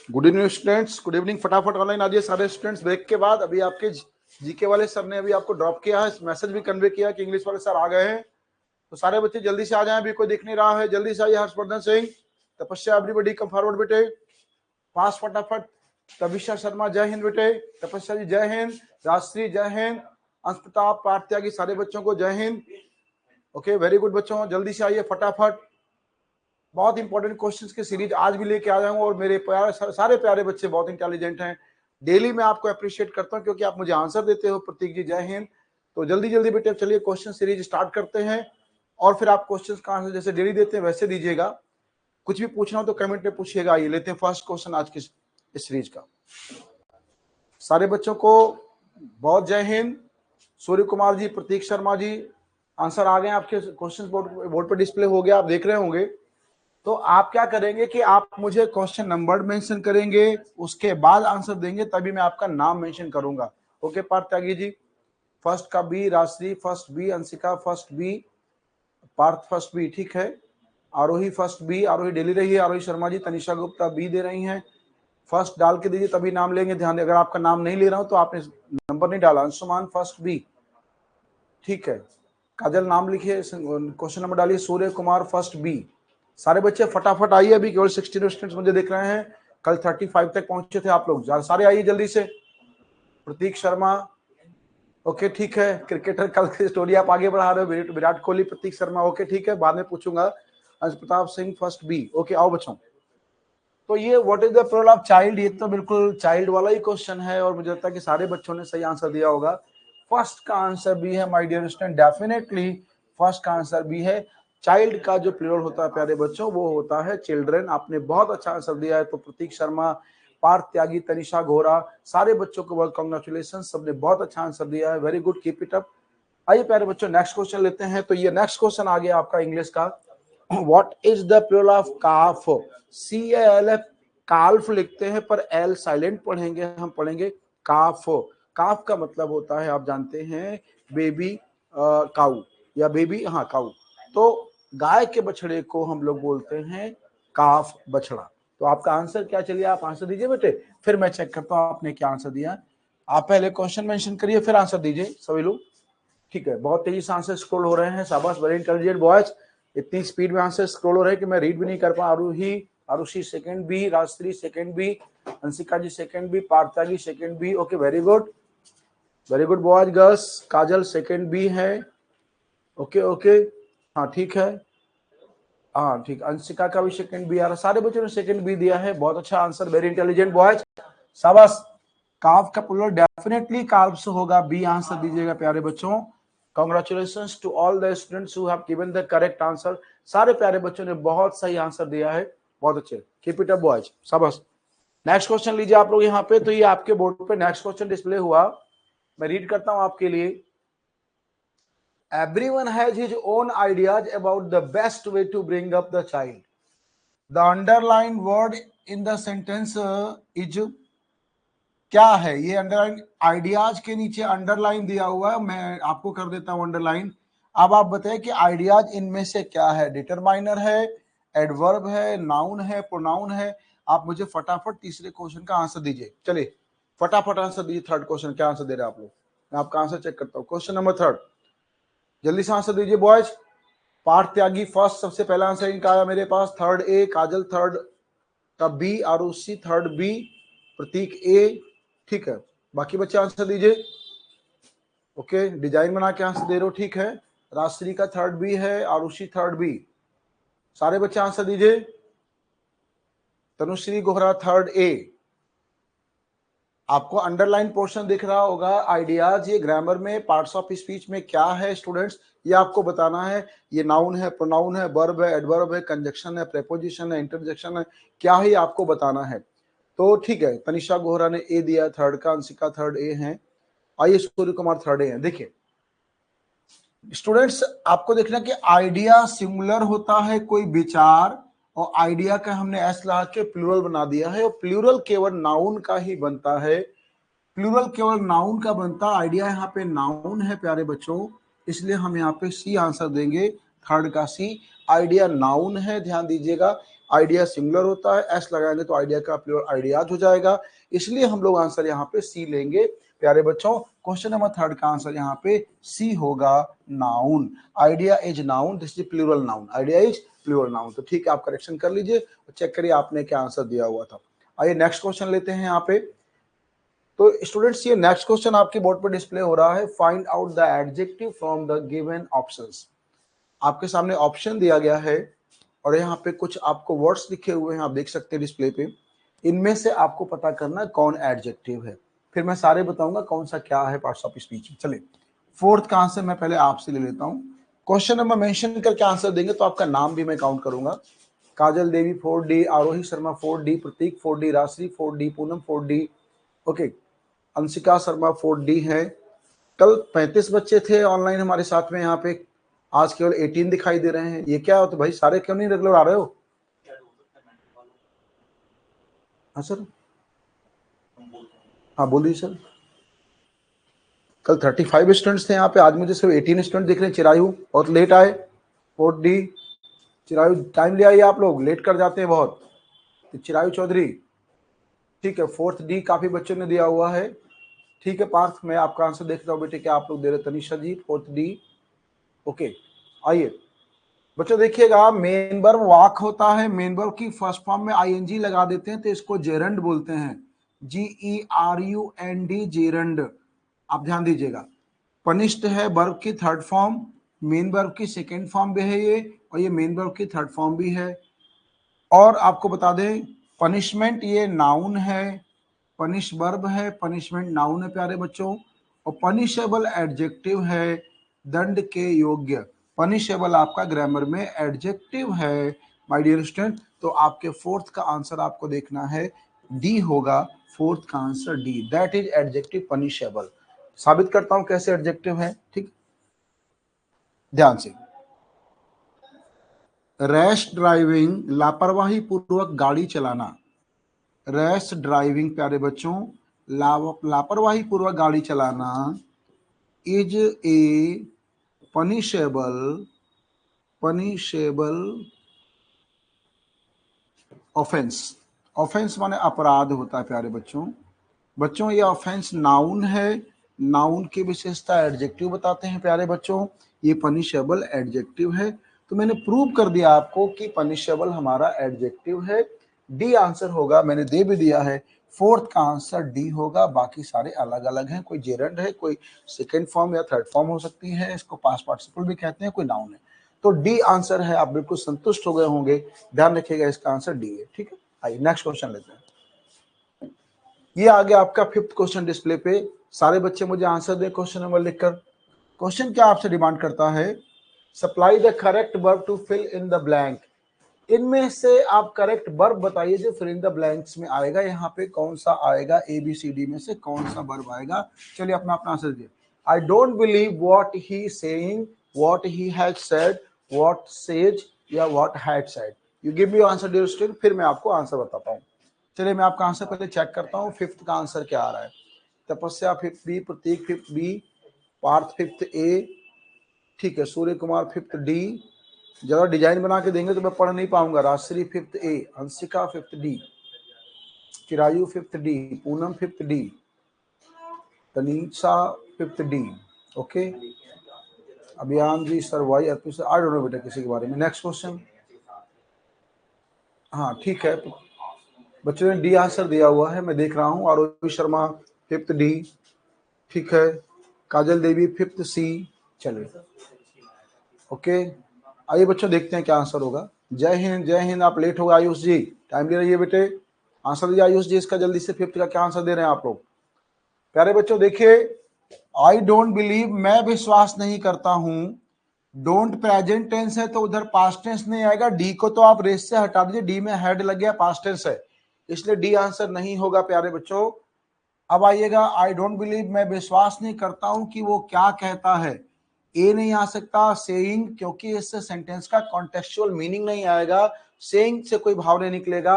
Good evening students, good evening. फटाफट online आ जाइए सारे स्टूडेंट्स। ब्रेक के बाद अभी आपके जीके वाले सर ने अभी आपको ड्रॉप किया है, मैसेज भी कन्वे किया कि इंग्लिश वाले सर आ गए हैं। तो सारे बच्चे जल्दी से आ जाएं, अभी कोई दिख नहीं रहा है। जल्दी से आइए। हर्षवर्धन सिंह, तपस्या, एवरीबॉडी कम फॉरवर्ड बेटे, पास फटाफट। तविशा शर्मा, जय हिंद बेटे। तपस्या जी जय हिंद। राजश्री जय हिंद। अंश प्रताप, पार्थ त्यागी, सारे बच्चों को जय हिंद। ओके, वेरी गुड बच्चों, जल्दी से आइए फटाफट। बहुत इंपॉर्टेंट क्वेश्चंस की सीरीज आज भी लेके आ जाऊंगा और मेरे प्यारे सारे प्यारे बच्चे बहुत इंटेलिजेंट हैं। डेली मैं आपको अप्रिशिएट करता हूं क्योंकि आप मुझे आंसर देते हो। प्रतीक जी जय हिंद। तो जल्दी जल्दी बेटे चलिए क्वेश्चन सीरीज स्टार्ट करते हैं। और फिर आप क्वेश्चंस का आंसर जैसे डेली देते हैं वैसे दीजिएगा। कुछ भी पूछना हो तो कमेंट में पूछिएगा। आइए लेते हैं फर्स्ट क्वेश्चन आज की इस सीरीज का। सारे बच्चों को बहुत जय हिंद। सूर्य कुमार जी, प्रतीक शर्मा जी, आंसर आ गए आपके। क्वेश्चन बोर्ड पर डिस्प्ले हो गया, आप देख रहे होंगे। तो आप क्या करेंगे कि आप मुझे क्वेश्चन नंबर मेंशन करेंगे, उसके बाद आंसर देंगे, तभी मैं आपका नाम मेंशन करूंगा। ओके पार्थ त्यागी जी, फर्स्ट का B, Rajshri first B, Anshika first B, Parth first B, ठीक है। आरोही फर्स्ट बी, आरोही डेली रही है। आरोही शर्मा जी, तनिषा गुप्ता बी दे रही हैं। फर्स्ट डाल के दीजिए तभी नाम लेंगे। ध्यान दें, अगर आपका नाम नहीं ले रहा हूं तो आपने नंबर नहीं डाला। अंशुमान फर्स्ट बी, ठीक है। काजल नाम लिखिए, क्वेश्चन नंबर डालिए। Surya Kumar first B. सारे बच्चे फटाफट आइए, अभी केवल 16 स्टूडेंट्स मुझे देख रहे हैं। कल 35 तक पहुंचे थे आप लोग, सारे आइए जल्दी से। प्रतीक शर्मा, ओके ठीक है। क्रिकेटर कल की स्टोरी आप आगे बढ़ा रहे हो। विराट कोहली, प्रतीक शर्मा, ओके ठीक है, बाद में पूछूंगा। Ansh Pratap Singh first B, okay. आओ बच्चों, तो ये what is the plural of child, ये तो बिल्कुल चाइल्ड वाला ही क्वेश्चन है और मुझे लगता है कि सारे बच्चों ने सही आंसर दिया होगा। फर्स्ट का आंसर बी है my dear student, definitely first का आंसर बी है। चाइल्ड का जो प्लूरल होता है प्यारे बच्चों वो होता है चिल्ड्रन। आपने बहुत अच्छा आंसर दिया है। तो प्रतीक शर्मा, पार्थ त्यागी, तनिषा घोरा, सारे बच्चों को बहुत कांग्रेचुलेशन, सबने बहुत अच्छा आंसर दिया है। Very good, keep it up. आइए प्यारे बच्चों नेक्स्ट क्वेश्चन लेते हैं। तो ये नेक्स्ट क्वेश्चन आ गया आपका इंग्लिश का। What is the plural of calf? CALF, calf लिखते हैं पर एल साइलेंट पढ़ेंगे, हम पढ़ेंगे काफ। काफ का मतलब होता है आप जानते हैं बेबी काऊ या बेबी, हाँ काऊ। तो गाय के बछड़े को हम लोग बोलते हैं काफ, बछड़ा। तो आपका आंसर क्या, चलिए आप आंसर दीजिए बेटे, फिर मैं चेक करता हूं आपने क्या आंसर दिया। आप पहले क्वेश्चन मेंशन करिए फिर आंसर दीजिए सभी लोग, ठीक है। बहुत तेजी से आंसर स्क्रॉल हो रहे हैं, शाबाश, वेरी इंटेलिजेंट बॉयज। इतनी स्पीड में आंसर स्क्रॉल हो रहे हैं कि मैं रीड भी नहीं कर पा। Arushi second B, Rajshree second B, Anshika ji second B, Partha ji second B, okay very good boys girls. Kajal second B है, ओके ओके, हाँ ठीक है, हाँ ठीक। अंशिका का भी सेकंड बी आ रहा, सारे बच्चों ने सेकंड बी दिया है, बहुत अच्छा आंसर, वेरी इंटेलिजेंट बॉयज, शाबाश। काफ का प्लूरल डेफिनेटली काल्व्स होगा, बी आंसर दीजिएगा प्यारे बच्चों। Congratulations to all the students who have given the correct answer. सारे प्यारे बच्चों ने बहुत सही आंसर दिया है, बहुत अच्छे, कीप इट अप बॉयज, शाबाश। नेक्स्ट क्वेश्चन लीजिए आप लोग यहाँ पे। तो ये आपके बोर्ड पे नेक्स्ट क्वेश्चन डिस्प्ले हुआ, मैं रीड करता हूं आपके लिए। Everyone has his own ideas about the best way to bring up the child. The underlined word in the sentence is, क्या है ये अंडरलाइन? आइडियाज के नीचे अंडरलाइन दिया हुआ है, मैं आपको कर देता हूं अंडरलाइन। अब आप बताएं कि आइडियाज इनमें से क्या है? डिटरमाइनर है, एडवर्ब है, नाउन है, प्रोनाउन है। आप मुझे फटाफट तीसरे क्वेश्चन का आंसर दीजिए, चलिए फटाफट आंसर दीजिए। थर्ड क्वेश्चन क्या आंसर दे रहे हैं आप लोग, मैं आपका आंसर चेक करता हूँ। क्वेश्चन नंबर थर्ड, जल्दी से आंसर दीजिए बॉयज। पार्थ त्यागी फर्स्ट, सबसे पहला आंसर इनका आया मेरे पास, थर्ड ए, काजल थर्ड का बी, आरुषि थर्ड बी, प्रतीक ए, ठीक है। बाकी बच्चे आंसर दीजिए, ओके, डिजाइन बना के आंसर दे रहे हो, ठीक है। राजश्री का थर्ड बी है, आरुषि थर्ड बी, सारे बच्चे आंसर दीजिए। Tanushree Gohra third A. आपको अंडरलाइन पोर्शन दिख रहा होगा, आइडियाज, ये ग्रामर में पार्ट्स ऑफ स्पीच में क्या है स्टूडेंट्स, ये आपको बताना है। ये नाउन है, प्रोनाउन है, वर्ब है, एडवर्ब है, कंजक्शन है, प्रेपोजिशन है, इंटरजेक्शन है, क्या ही आपको बताना है। तो ठीक है, तनिषा गोहरा ने ए दिया थर्ड का, अंशिका थर्ड ए है, आइए सूर्य कुमार थर्ड ए है। देखिए स्टूडेंट्स, आपको देखना कि आइडिया सिंगुलर होता है, कोई विचार, और आइडिया का हमने एस ला के प्लूरल बना दिया है, और प्लूरल केवल नाउन का ही बनता है, प्लूरल केवल नाउन का बनता है। आइडिया यहाँ पे नाउन है प्यारे बच्चों, इसलिए हम यहाँ पे सी आंसर देंगे, थर्ड का सी। आइडिया नाउन है, ध्यान दीजिएगा। आइडिया सिंगुलर होता है, एस लगाएंगे तो आइडिया का प्लूरल आइडियाज हो जाएगा, इसलिए हम लोग आंसर यहाँ पे सी लेंगे प्यारे बच्चों। क्वेश्चन नंबर 3 का आंसर यहाँ पे सी होगा, noun. Idea is noun, this is plural noun, idea is plural noun. तो ठीक है, आप करेक्शन कर लीजिए और चेक करिए आपने क्या आंसर दिया हुआ था। आइए नेक्स्ट क्वेश्चन लेते हैं यहाँ पे। तो स्टूडेंट्स ये नेक्स्ट क्वेश्चन आपके बोर्ड पर डिस्प्ले हो रहा है, find out the adjective from the given options. आपके सामने ऑप्शन दिया गया है और यहाँ पे कुछ आपको वर्ड्स लिखे हुए हैं, आप देख सकते हैं डिस्प्ले पे। इनमें से आपको पता करना कौन एडजेक्टिव है, फिर मैं सारे बताऊंगा कौन सा क्या है पार्ट्स ऑफ स्पीच। चलिए फोर्थ का आंसर मैं पहले आपसे ले लेता हूँ। क्वेश्चन नंबर मेंशन करके आंसर देंगे तो आपका नाम भी मैं काउंट करूंगा। काजल देवी 4D, आरोही शर्मा 4D, प्रतीक 4D, राशि 4D, Poonam 4D, okay, Anshika Sharma 4D है। कल 35 बच्चे थे ऑनलाइन हमारे साथ में, यहाँ पे आज केवल 18 दिखाई दे रहे हैं, ये क्या हो? तो भाई सारे क्यों नहीं रेगुलर आ रहे हो? हाँ सर, हाँ बोलिए सर। कल 35 स्टूडेंट्स थे यहाँ पे, आज मुझे सिर्फ 18 स्टूडेंट दिख रहे हैं। चिरायु बहुत लेट आए, 4D चिरायु, टाइम ले आइए, आप लोग लेट कर जाते हैं बहुत। तो चिरायु चौधरी, ठीक है। 4th D काफी बच्चों ने दिया हुआ है, ठीक है। पार्थ, मैं आपका आंसर देखता हूँ बेटे, क्या आप लोग दे रहे? तनिषा जी 4th D, ओके। आइए बच्चों देखिएगा, मेन वर्ब वाक होता है, मेन वर्ब की फर्स्ट फॉर्म में आईएनजी लगा देते हैं तो इसको जेरंड बोलते हैं, GERUND, जेरंड। आप ध्यान दीजिएगा। पनिश्ड है वर्ब की थर्ड फॉर्म, मेन वर्ब की सेकेंड फॉर्म भी है ये, और ये मेन वर्ब की थर्ड फॉर्म भी है। और आपको बता दें, पनिशमेंट ये नाउन है, पनिश वर्ब है, पनिशमेंट नाउन है प्यारे बच्चों, और पनिशेबल एडजेक्टिव है, दंड के योग्य। पनिशेबल आपका ग्रामर में एडजेक्टिव है माय डियर स्टूडेंट। तो आपके फोर्थ का आंसर आपको देखना है, डी होगा, फोर्थ का answer D, that is adjective punishable. साबित करता हूं कैसे एडजेक्टिव है, ठीक, ध्यान से। रैश ड्राइविंग, लापरवाही पूर्वक गाड़ी चलाना, रैश ड्राइविंग प्यारे बच्चों, लापरवाही पूर्वक गाड़ी चलाना is a punishable offence. Offence माने अपराध होता है प्यारे बच्चों। बच्चों ये ऑफेंस नाउन है, नाउन की विशेषता एडजेक्टिव बताते हैं प्यारे बच्चों, ये पनिशेबल एडजेक्टिव है। तो मैंने प्रूव कर दिया आपको कि पनिशेबल हमारा एडजेक्टिव है। डी आंसर होगा, मैंने दे भी दिया है, फोर्थ का आंसर डी होगा। बाकी सारे अलग अलग हैं, कोई जेरंड है, कोई सेकेंड फॉर्म या थर्ड फॉर्म हो सकती है, इसको पास्ट पार्टिसिपल भी कहते हैं, कोई नाउन है। तो डी आंसर है, आप बिल्कुल संतुष्ट हो गए होंगे, ध्यान रखिएगा इसका आंसर डी है, ठीक है। आइए नेक्स्ट क्वेश्चन लेते हैं। ये आ गया आपका फिफ्थ क्वेश्चन डिस्प्ले पे, सारे बच्चे मुझे आंसर दें क्वेश्चन नंबर लिखकर। क्वेश्चन क्या आपसे डिमांड करता है, supply the correct verb to fill in the blank. इनमें से आप करेक्ट वर्ब बताइए जो फिल इन द ब्लैंक्स में आएगा। यहाँ पे कौन सा आएगा, ABCD में से कौन सा वर्ब आएगा? चलिए अपना अपना आंसर दीजिए। I don't believe what he saying, what he has said, what says या what had said. You give me answer dear student, फिर मैं आपको आंसर बताता हूँ। चलिए मैं आपका आंसर पहले चेक करता हूँ, फिफ्थ का आंसर क्या आ रहा है। तपस्या 5th B, Prateek 5th B, Partha 5th A, ठीक है। सूर्य कुमार 5th D, ज्यादा डिजाइन बना के देंगे तो मैं पढ़ नहीं पाऊंगा। Rajshree 5th A, Anshika 5th D, Chirayu 5th D, Poonam 5th D, Tanisha 5th D, okay. Abhiyan ji sir why, Arpit sir I don't know बेटा किसी के बारे में। नेक्स्ट क्वेश्चन, हाँ ठीक है, बच्चों ने डी आंसर दिया हुआ है, मैं देख रहा हूँ। आरोही शर्मा 5th D, ठीक है। काजल देवी 5th C, चलिए ओके। आइए बच्चों देखते हैं क्या आंसर होगा। जय हिंद, जय हिंद। आप लेट हो गए आयुष जी, टाइम ले रही है बेटे, आंसर दीजिए आयुष जी इसका जल्दी से। फिफ्थ का क्या आंसर दे रहे हैं आप लोग? प्यारे बच्चों देखिए, आई डोंट बिलीव, मैं विश्वास नहीं करता हूं। डोंट प्रेजेंट टेंस है तो उधर पास्ट टेंस नहीं आएगा। डी को तो आप रेस से हटा दीजिए, डी में हेड लग गया, पास्ट टेंस है, इसलिए डी आंसर नहीं होगा प्यारे बच्चों। अब आइएगा, आई डोंट बिलीव, मैं विश्वास नहीं करता हूं कि वो क्या कहता है। ए नहीं आ सकता, सेइंग, क्योंकि इससे सेंटेंस का कॉन्टेक्चुअल मीनिंग नहीं आएगा, सेइंग से कोई भाव नहीं निकलेगा।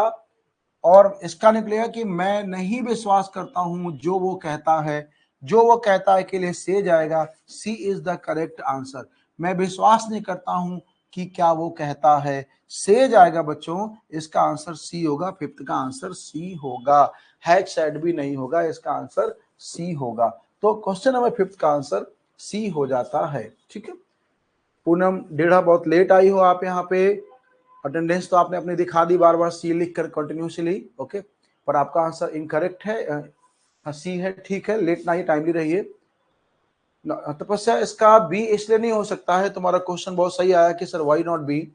और इसका निकलेगा कि मैं नहीं विश्वास करता हूं जो वो कहता है, जो वो कहता है के लिए से जाएगा, सी इज द करेक्ट आंसर। मैं विश्वास नहीं करता हूं कि क्या वो कहता है, से जाएगा बच्चों, इसका आंसर सी होगा, फिफ्थ का आंसर सी होगा, हैज सेड भी नहीं होगा, इसका आंसर सी होगा। तो क्वेश्चन नंबर फिफ्थ का आंसर सी हो जाता है। ठीक है, पूनम डेढ़ा बहुत लेट आई हो आप यहाँ पे, अटेंडेंस तो आपने अपनी दिखा दी बार बार सी लिख कर कंटिन्यूसली, ओके, पर आपका आंसर इनकरेक्ट है, सी है, ठीक है, लेट ना ही टाइमली रहिए। तपस्या इसका बी इसलिए नहीं हो सकता है, तुम्हारा क्वेश्चन बहुत सही आया कि सर व्हाई नॉट बी।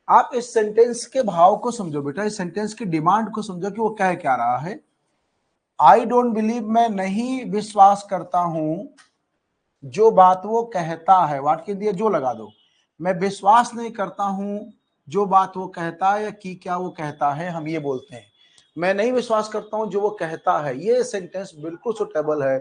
आप इस सेंटेंस के भाव को समझो बेटा, इस सेंटेंस की डिमांड को समझो कि वो कह क्या रहा है। आई डोंट बिलीव, मैं नहीं विश्वास करता हूं, जो बात वो कहता है, वाट के दिए जो लगा दो, मैं विश्वास नहीं करता हूं जो बात वो कहता है या कि क्या वो कहता है, हम ये बोलते हैं मैं नहीं विश्वास करता हूं जो वो कहता है, ये सेंटेंस बिल्कुल सुटेबल है।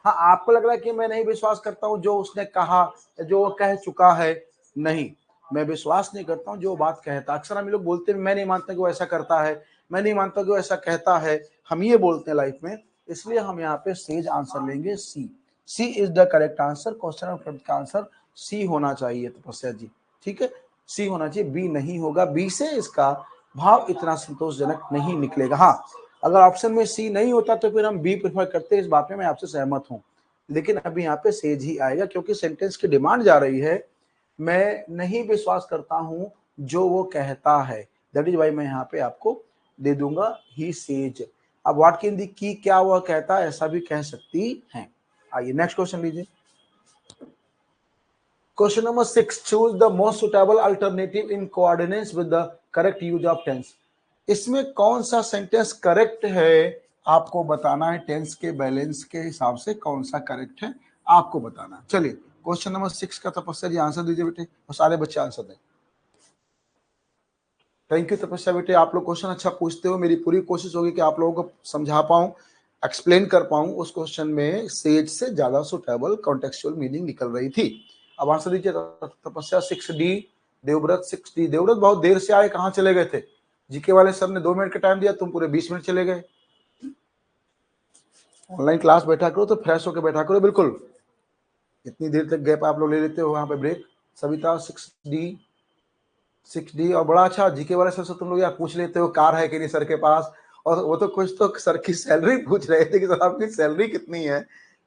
हाँ, आपको लग रहा है कि मैं नहीं विश्वास करता हूं जो उसने कहा, जो वो कह चुका है, नहीं, मैं विश्वास नहीं करता हूं जो बात कहता। अक्सर हम लोग बोलते हैं मैं नहीं मानता कि वो ऐसा करता है, मैं नहीं मानता कि वो ऐसा कहता है, हम ये बोलते हैं लाइफ में, इसलिए हम यहाँ पे सेज आंसर लेंगे C. C is the correct answer, question number 5 का आंसर सी होना चाहिए तपस्या जी। ठीक है, सी होना चाहिए, बी नहीं होगा, बी से इसका भाव इतना संतोषजनक नहीं निकलेगा। हाँ, अगर ऑप्शन में सी नहीं होता तो फिर हम बी प्रेफर करते, इस बात में मैं आपसे सहमत हूं, लेकिन अभी यहाँ पे सेज ही आएगा क्योंकि सेंटेंस की डिमांड जा रही है मैं नहीं विश्वास करता हूं जो वो कहता है, दैट इज वाई मैं यहाँ पे आपको दे दूंगा ही सेज। अब व्हाट कैन दी की क्या वह कहता है, ऐसा भी कह सकती हैं। आइए नेक्स्ट क्वेश्चन लीजिए। Question number 6, choose the most suitable alternative in coordinates with the correct use of tense. इसमें कौन सा सेंटेंस करेक्ट है आपको बताना है, टेंस के बैलेंस के हिसाब से कौन सा करेक्ट है आपको बताना है। चलिए क्वेश्चन नंबर 6 का तपस्या जी आंसर दीजिए बेटे, और सारे बच्चे आंसर दें। थैंक यू तपस्या बेटे, आप लोग क्वेश्चन अच्छा पूछते हो, मेरी पूरी कोशिश होगी कि आप लोगों को समझा पाऊं, एक्सप्लेन कर पाऊं। उस क्वेश्चन में सेज से ज्यादा सुटेबल कॉन्टेक्चुअल मीनिंग निकल रही थी। अब आंसर दीजिए तपस्या 6D, देवव्रत 6D। देवव्रत बहुत देर से आए, कहाँ चले गए थे? जीके वाले सर ने 2 मिनट का टाइम दिया, तुम पूरे 20 मिनट चले गए। ऑनलाइन क्लास बैठा करो तो फ्रेश होकर बैठा करो, बिल्कुल इतनी देर तक गैप आप लोग ले लेते हो वहां पे ब्रेक। सविता 6D और बड़ा अच्छा जीके वाले सर से तुम लोग यार पूछ लेते हो कार है कि नहीं सर के पास, और वो तो कुछ तो सर की सैलरी पूछ रहे थे कि सर आपकी सैलरी कितनी है।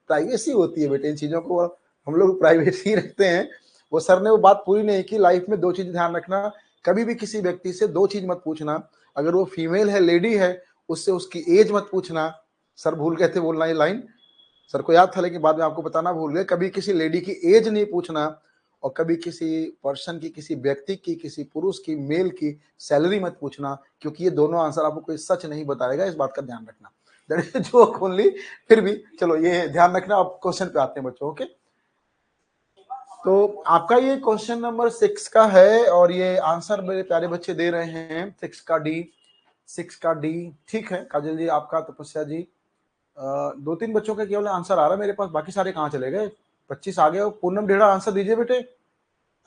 प्राइवेसी होती है बेटे, इन चीजों को हम लोग प्राइवेसी रखते हैं। वो सर ने वो बात पूरी नहीं की। लाइफ में 2 चीज ध्यान रखना, कभी भी किसी व्यक्ति से 2 चीज मत पूछना, अगर वो फीमेल है, लेडी है, उससे उसकी एज मत पूछना। सर भूल गए थे बोलना ये लाइन, सर को याद था लेकिन बाद में आपको बताना भूल गए। कभी किसी लेडी की एज नहीं पूछना, और कभी किसी पर्सन की, किसी व्यक्ति की, किसी पुरुष की, मेल की सैलरी मत पूछना, क्योंकि ये दोनों आंसर आपको कोई सच नहीं बताएगा, इस बात का ध्यान रखना। दैट इज जोक ओनली, फिर भी चलो ये ध्यान रखना। अब क्वेश्चन पे आते हैं बच्चों, ओके। तो आपका ये क्वेश्चन नंबर 6 का है, और ये आंसर मेरे प्यारे बच्चे दे रहे हैं 6 का डी, 6 का डी। ठीक है काजल जी, आपका, तपस्या जी, 2-3 बच्चों का केवल आंसर आ रहा है मेरे पास, बाकी सारे कहाँ चले गए? 25 आ गए। पूनम डेढ़ा आंसर दीजिए बेटे।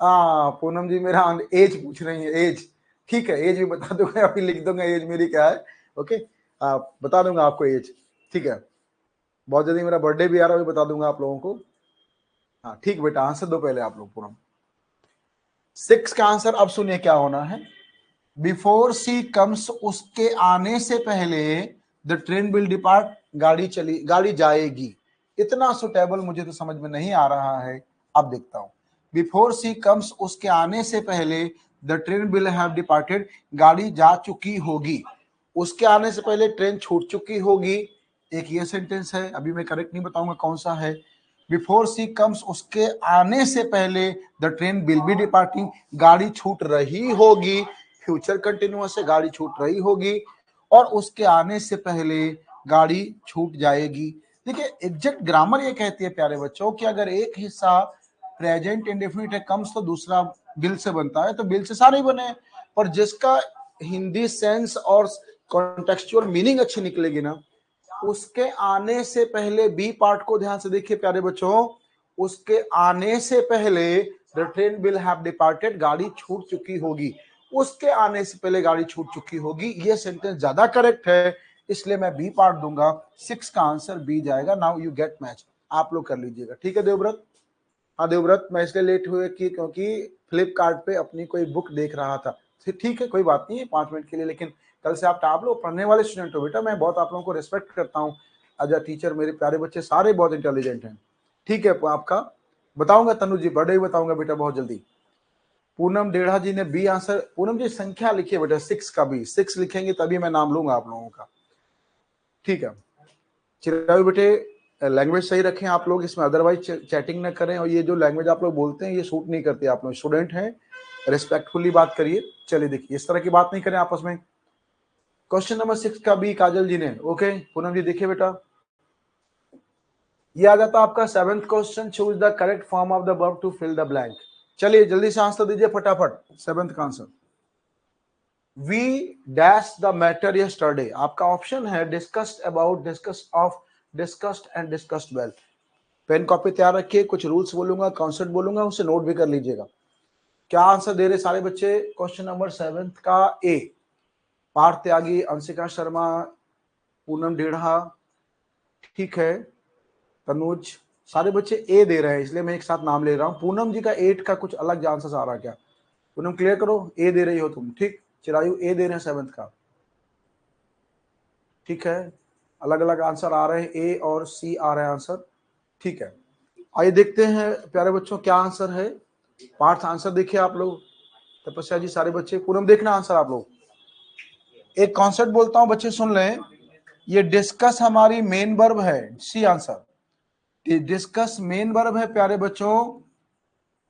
पूनम जी मेरा एज पूछ रही है, एज, ठीक है, एज भी बता दूंगा, अभी लिख दूंगा एज मेरी क्या है, ओके, बता दूंगा आपको एज, ठीक है। बहुत जल्दी मेरा बर्थडे भी आ रहा है, बता दूंगा आप लोगों को। हाँ ठीक बेटा, आंसर दो पहले आप लोग पूनम। 6 का आंसर अब सुनिए क्या होना है। बिफोर सी कम्स, उसके आने से पहले द ट्रेन विल डिपार्ट, गाड़ी जाएगी। इतना सुटेबल मुझे तो समझ में नहीं आ रहा है, अब देखता हूं। बिफोर सी कम्स, उसके आने से पहले the train will have departed, गाड़ी जा चुकी होगी। उसके आने से पहले ट्रेन छूट चुकी होगी, एक ये सेंटेंस है, अभी मैं करेक्ट नहीं बताऊंगा कौन सा है। बिफोर सी कम्स, उसके आने से पहले the train will be departing, गाड़ी छूट रही होगी, फ्यूचर कंटिन्यूअस है, गाड़ी छूट रही होगी, और उसके आने से पहले गाड़ी छूट जाएगी। देखिए एग्जैक्ट ग्रामर ये कहती है प्यारे बच्चों कि अगर एक हिस्सा प्रेजेंट इंडेफिनिट है, कम्स, तो दूसरा बिल से बनता है, तो बिल से सारे बने, पर जिसका हिंदी सेंस और कॉन्टेक्चुअल मीनिंग अच्छी निकलेगी ना, उसके आने से पहले बी पार्ट को ध्यान से देखिए प्यारे बच्चों, उसके आने से पहले the train will have departed, गाड़ी छूट चुकी होगी, उसके आने से पहले गाड़ी छूट चुकी होगी, ये सेंटेंस ज्यादा करेक्ट है, इसलिए मैं बी पार्ट दूंगा। 6 का आंसर बी जाएगा। नाउ यू गेट मैच, आप लोग कर लीजिएगा, ठीक है देवव्रत। हाँ देवव्रत, मैं इसलिए लेट हुए कि क्योंकि फ्लिपकार्ट पे अपनी कोई बुक देख रहा था। ठीक है, कोई बात नहीं है 5 मिनट के लिए, लेकिन कल से आप लोग पढ़ने वाले स्टूडेंट हो बेटा, मैं बहुत आप लोगों को रिस्पेक्ट करता हूँ एज अ टीचर। मेरे प्यारे बच्चे सारे बहुत इंटेलिजेंट हैं। ठीक है, आपका बताऊंगा तनु जी, बर्थडे बताऊंगा बेटा बहुत जल्दी। पूनम डेढ़ा जी ने बी आंसर। पूनम जी संख्या लिखिए बेटा, 6 का बी, 6 लिखेंगे तभी मैं नाम लूंगा आप लोगों का। ठीक है चिरायु बेटे, लैंग्वेज सही रखें आप लोग इसमें, अदरवाइज चैटिंग ना करें, और ये जो लैंग्वेज आप लोग बोलते हैं ये सूट नहीं करती। आप लोग स्टूडेंट हैं, रिस्पेक्टफुली बात करिए। चलिए देखिए, इस तरह की बात नहीं करें आपस में। क्वेश्चन नंबर 6 का बी काजल जी ने, ओके पूनम जी देखिए बेटा, ये आ जाता आपका 7th question, choose the correct form of the verb to fill the blank. चलिए जल्दी से आंसर दीजिए फटाफट। 7th का answer, we dash the matter yesterday. आपका ऑप्शन है discussed about, discussed of, discussed and discussed well. Pen copy तैयार रखिए, कुछ रूल्स बोलूंगा, कॉन्सेप्ट बोलूंगा, उसे नोट भी कर लीजिएगा। क्या आंसर दे रहे सारे बच्चे? क्वेश्चन नंबर 7 का ए, पार्थ त्यागी, अंशिका शर्मा, पूनम डेढ़ा, ठीक है तनुज, सारे बच्चे ए दे रहे हैं, इसलिए मैं एक साथ नाम ले रहा हूं। पूनम जी का 8 का कुछ अलग आंसर आ रहा है क्या? पूनम क्लियर करो, ए दे रही हो तुम, ठीक। चिरायु ए दे रहे हैं 7th का, ठीक है। अलग अलग आंसर आ रहे हैं, ए और सी आ रहे हैं आंसर, ठीक है। आइए देखते हैं प्यारे बच्चों क्या आंसर है। पार्थ आंसर देखिए आप लोग, तपस्या जी सारे बच्चे, पूनम देखना आंसर आप लोग। एक कॉन्सेप्ट बोलता हूं बच्चे सुन लें, ये डिस्कस हमारी मेन वर्ब है, C answer. Discuss main verb है प्यारे बच्चों,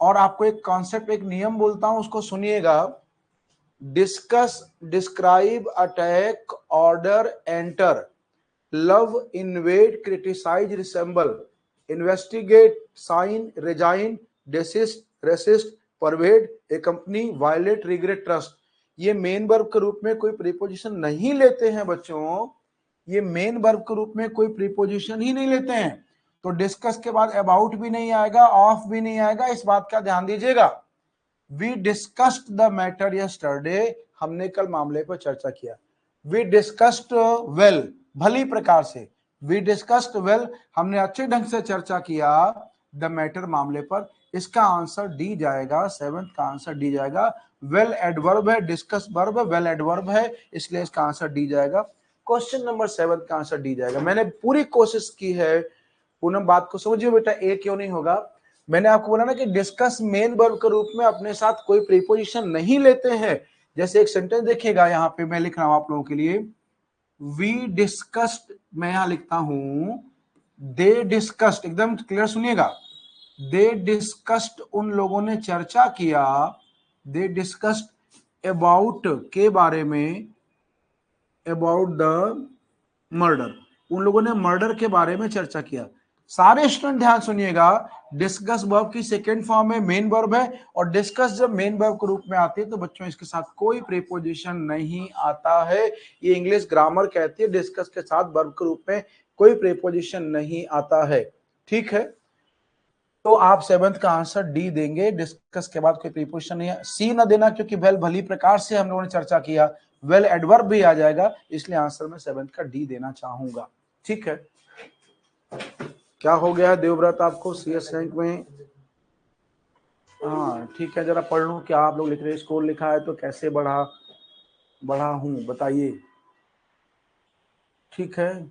और आपको एक कॉन्सेप्ट, एक नियम बोलता हूं उसको सुनिएगा। Discuss, describe, attack, order, enter, love, invade, criticise, resemble, investigate, sign, resign, desist, resist, pervade, accompany, violate, regret, trust. ये मेन वर्ब के रूप में कोई प्रीपोजिशन नहीं लेते हैं बच्चों, ये मेन वर्ब के रूप में कोई प्रीपोजिशन ही नहीं लेते हैं। तो डिस्कस के बाद अबाउट भी नहीं आएगा, ऑफ भी नहीं आएगा, इस बात का ध्यान दीजिएगा। We discussed the matter yesterday, हमने कल मामले पर चर्चा किया। वी डिस्कस्ड वेल, भली प्रकार से, वी डिस्कस्ड वेल, हमने अच्छे ढंग से चर्चा किया द मैटर, मामले पर। इसका आंसर डी जाएगा, 7th का आंसर डी जाएगा। वेल एडवर्ब है, डिस्कस वर्ब है, वेल एडवर्ब है, इसलिए इसका आंसर डी जाएगा। क्वेश्चन नंबर 7 का आंसर डी जाएगा। मैंने पूरी कोशिश की है, पूनम बात को समझिए बेटा, ए क्यों नहीं होगा। मैंने आपको बोला ना कि डिस्कस मेन वर्ब के रूप में अपने साथ कोई प्रीपोजिशन नहीं लेते हैं। जैसे एक सेंटेंस देखिएगा, यहाँ पे मैं लिख रहा हूं आप लोगों के लिए, वी डिस्कस्ड, मैं यहां लिखता हूं दे डिस्कस्ड, एकदम क्लियर सुनिएगा, दे डिस्कस्ड, उन लोगों ने चर्चा किया, दे डिस्कस्ड अबाउट, के बारे में, अबाउट द मर्डर, उन लोगों ने मर्डर के बारे में चर्चा किया। सारे स्टूडेंट ध्यान सुनिएगा, डिस्कस वर्ब की सेकेंड फॉर्म में मेन वर्ब है, और डिस्कस जब मेन वर्ब के रूप में आती है तो बच्चों इसके साथ कोई प्रीपोजिशन नहीं आता है। ये इंग्लिश ग्रामर कहती है डिस्कस के साथ वर्ब के रूप में कोई प्रीपोजिशन नहीं आता है, ठीक है। तो आप 7th का आंसर डी देंगे, डिस्कस के बाद कोई प्रीपोजिशन नहीं है। सी ना देना, क्योंकि वेल भली प्रकार से हम लोगों ने चर्चा किया, वेल एडवर्ब भी आ जाएगा, इसलिए आंसर में 7th का डी देना चाहूंगा, ठीक है। क्या हो गया देवव्रत आपको CS रैंक में? हाँ ठीक है, जरा पढ़ लूं क्या आप लोग लिख रहे हैं। स्कोर लिखा है तो कैसे बढ़ा हूं बताइए, ठीक है।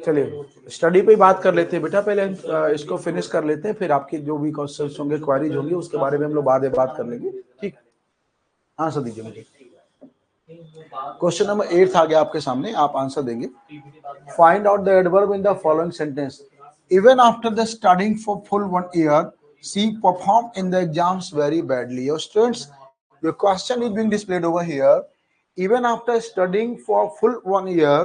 चलिए स्टडी पे बात कर लेते हैं बेटा, पहले इसको फिनिश कर लेते हैं, फिर आपके जो भी क्वेश्चंस होंगे, क्वेरीज होंगी, उसके बारे में हम लोग बाद में बात कर लेंगे, ठीक। आंसर दीजिए मुझे। क्वेश्चन नंबर 8 आ गया आपके सामने, आप आंसर देंगे। Find out the adverb in the following sentence. Even after the studying for full 1 year, she perform in the exams very badly. Your students, your question is being displayed over here. Even after studying for full 1 year,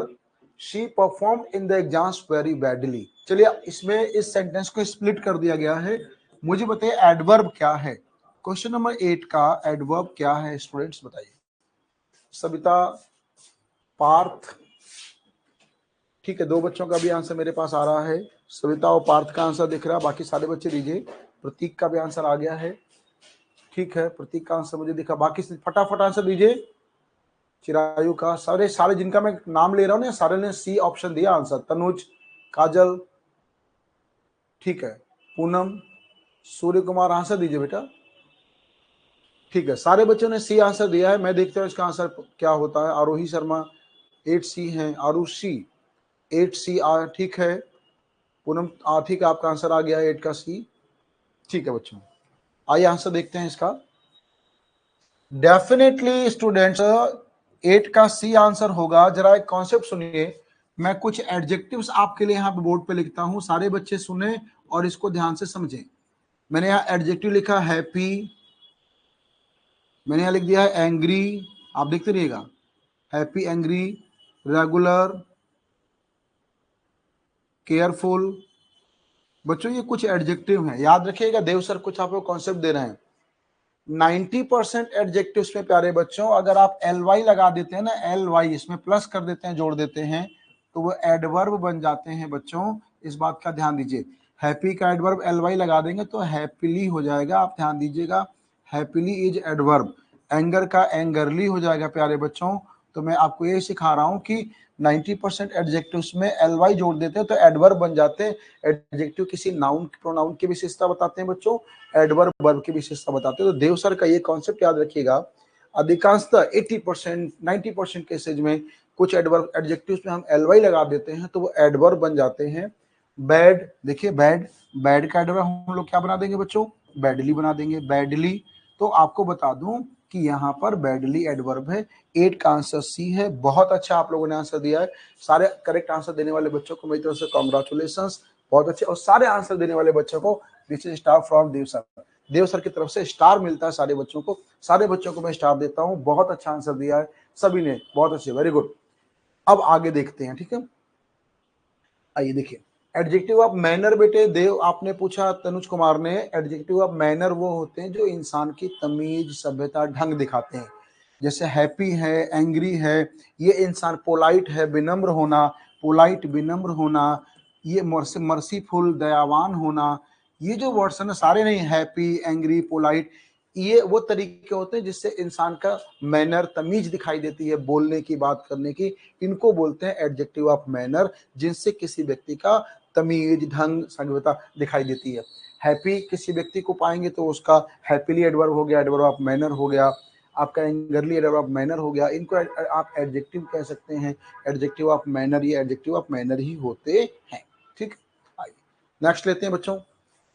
she performed in the exams very badly. चलिए इसमें इस sentence को split कर दिया गया है। मुझे बताइए एडवर्ब क्या है। क्वेश्चन नंबर 8 का एडवर्ब क्या है स्टूडेंट्स बताइए। सविता, पार्थ, ठीक है, 2 बच्चों का भी आंसर मेरे पास आ रहा है। सविता और पार्थ का आंसर दिख रहा है, बाकी सारे बच्चे दीजिए। प्रतीक का भी आंसर आ गया है, ठीक है, प्रतीक का आंसर मुझे दिखा, बाकी फटाफट आंसर दीजिए। चिरायु का, सारे जिनका मैं नाम ले रहा हूं ना, सारे ने सी ऑप्शन दिया आंसर। तनुज, काजल, ठीक है, पूनम, सूर्य कुमार आंसर दीजिए बेटा। ठीक है, सारे बच्चों ने सी आंसर दिया है। मैं देखता हूँ इसका आंसर क्या होता है। आरोही शर्मा 8C है, आरुषि 8C ठीक है। पूनम ठीक है, आपका आंसर आ गया 8 का सी। ठीक है बच्चों, आइए आंसर देखते हैं इसका। डेफिनेटली स्टूडेंट्स 8 का सी आंसर होगा। जरा एक कॉन्सेप्ट सुनिए, मैं कुछ एडजेक्टिव्स आपके लिए यहाँ पे बोर्ड पे लिखता हूँ, सारे बच्चे सुने और इसको ध्यान से समझें। मैंने यहाँ एडजेक्टिव लिखा हैप्पी, मैंने यहाँ लिख दिया है एंग्री, आप देखते रहिएगा, हैप्पी, एंग्री, रेगुलर, केयरफुल। बच्चों ये कुछ एडजेक्टिव हैं, याद रखिएगा। देव सर कुछ आपको कॉन्सेप्ट दे रहे हैं। 90% एडजेक्टिव्स में प्यारे बच्चों अगर आप ly लगा देते हैं ना, ly इसमें प्लस कर देते हैं, जोड़ देते हैं, तो वो एडवर्ब बन जाते हैं बच्चों। इस बात का ध्यान दीजिए। हैप्पी का एडवर्ब ly लगा देंगे तो हैप्पीली हो जाएगा, आप ध्यान दीजिएगा। Happily is adverb. एंगर का एंगरली हो जाएगा प्यारे बच्चों। तो मैं आपको ये सिखा रहा हूँ कि 90% एडजेक्टिव्स में ly जोड़ देते हैं तो एडवर्ब बन जाते हैं। एडजेक्टिव किसी नाउन प्रोनाउन की विशेषता बताते हैं बच्चों, एडवर्ब वर्ब की विशेषता बताते हैं। तो देव सर का ये कॉन्सेप्ट याद रखिएगा। अधिकांशतः 80% 90% केसेज में कुछ एडवर्ब एडजेक्टिव्स में हम ly लगा देते हैं तो वो एडवर्ब बन जाते हैं। बैड, देखिए बैड, बैड का एडवर्ब हम लोग क्या बना देंगे बच्चों, बैडली बना देंगे, बैडली। तो आपको बता दूं कि यहाँ पर बैडली एडवर्ब है। 8 का आंसर सी है। बहुत अच्छा आप लोगों ने आंसर दिया है। सारे करेक्ट आंसर देने वाले बच्चों को मेरी तरफ से कॉन्ग्रेचुलेशंस, बहुत अच्छे। और सारे आंसर देने वाले बच्चों को this is star from Dev sir. Dev sir की तरफ से स्टार मिलता है सारे बच्चों को। सारे बच्चों को मैं स्टार देता हूँ। बहुत अच्छा आंसर दिया है सभी ने, बहुत अच्छे, वेरी गुड। अब आगे देखते हैं, ठीक है। आइए देखिए, एडजेक्टिव ऑफ मैनर बेटे देव आपने पूछा, तनुज कुमार ने। एडजेक्टिव ऑफ मैनर वो होते हैं जो इंसान की तमीज, सभ्यता, ढंग दिखाते हैं। जैसे हैप्पी है, एंग्री है, ये इंसान पोलाइट है, विनम्र होना, पोलाइट विनम्र होना, ये मर्सीफुल दयावान होना। ये जो वर्ड्स है ना सारे नहीं, हैप्पी, एंग्री, पोलाइट, ये वो तरीके होते हैं जिससे इंसान का मैनर, तमीज दिखाई देती है, बोलने की, बात करने की। इनको बोलते हैं एडजेक्टिव ऑफ मैनर, जिनसे किसी व्यक्ति का तमीज, ढंग, सभ्यता दिखाई देती है। हैप्पी किसी व्यक्ति को पाएंगे तो उसका हैप्पीली एडवर्ब हो गया, एडवर्ब ऑफ मैनर हो गया। आपका एंगरली एडवर्ब ऑफ मैनर हो गया। इनको आप एडजेक्टिव कह सकते हैं, एडजेक्टिव ऑफ मैनर, ये एडजेक्टिव ऑफ मैनर ही होते हैं। ठीक, आइए नेक्स्ट लेते हैं बच्चों।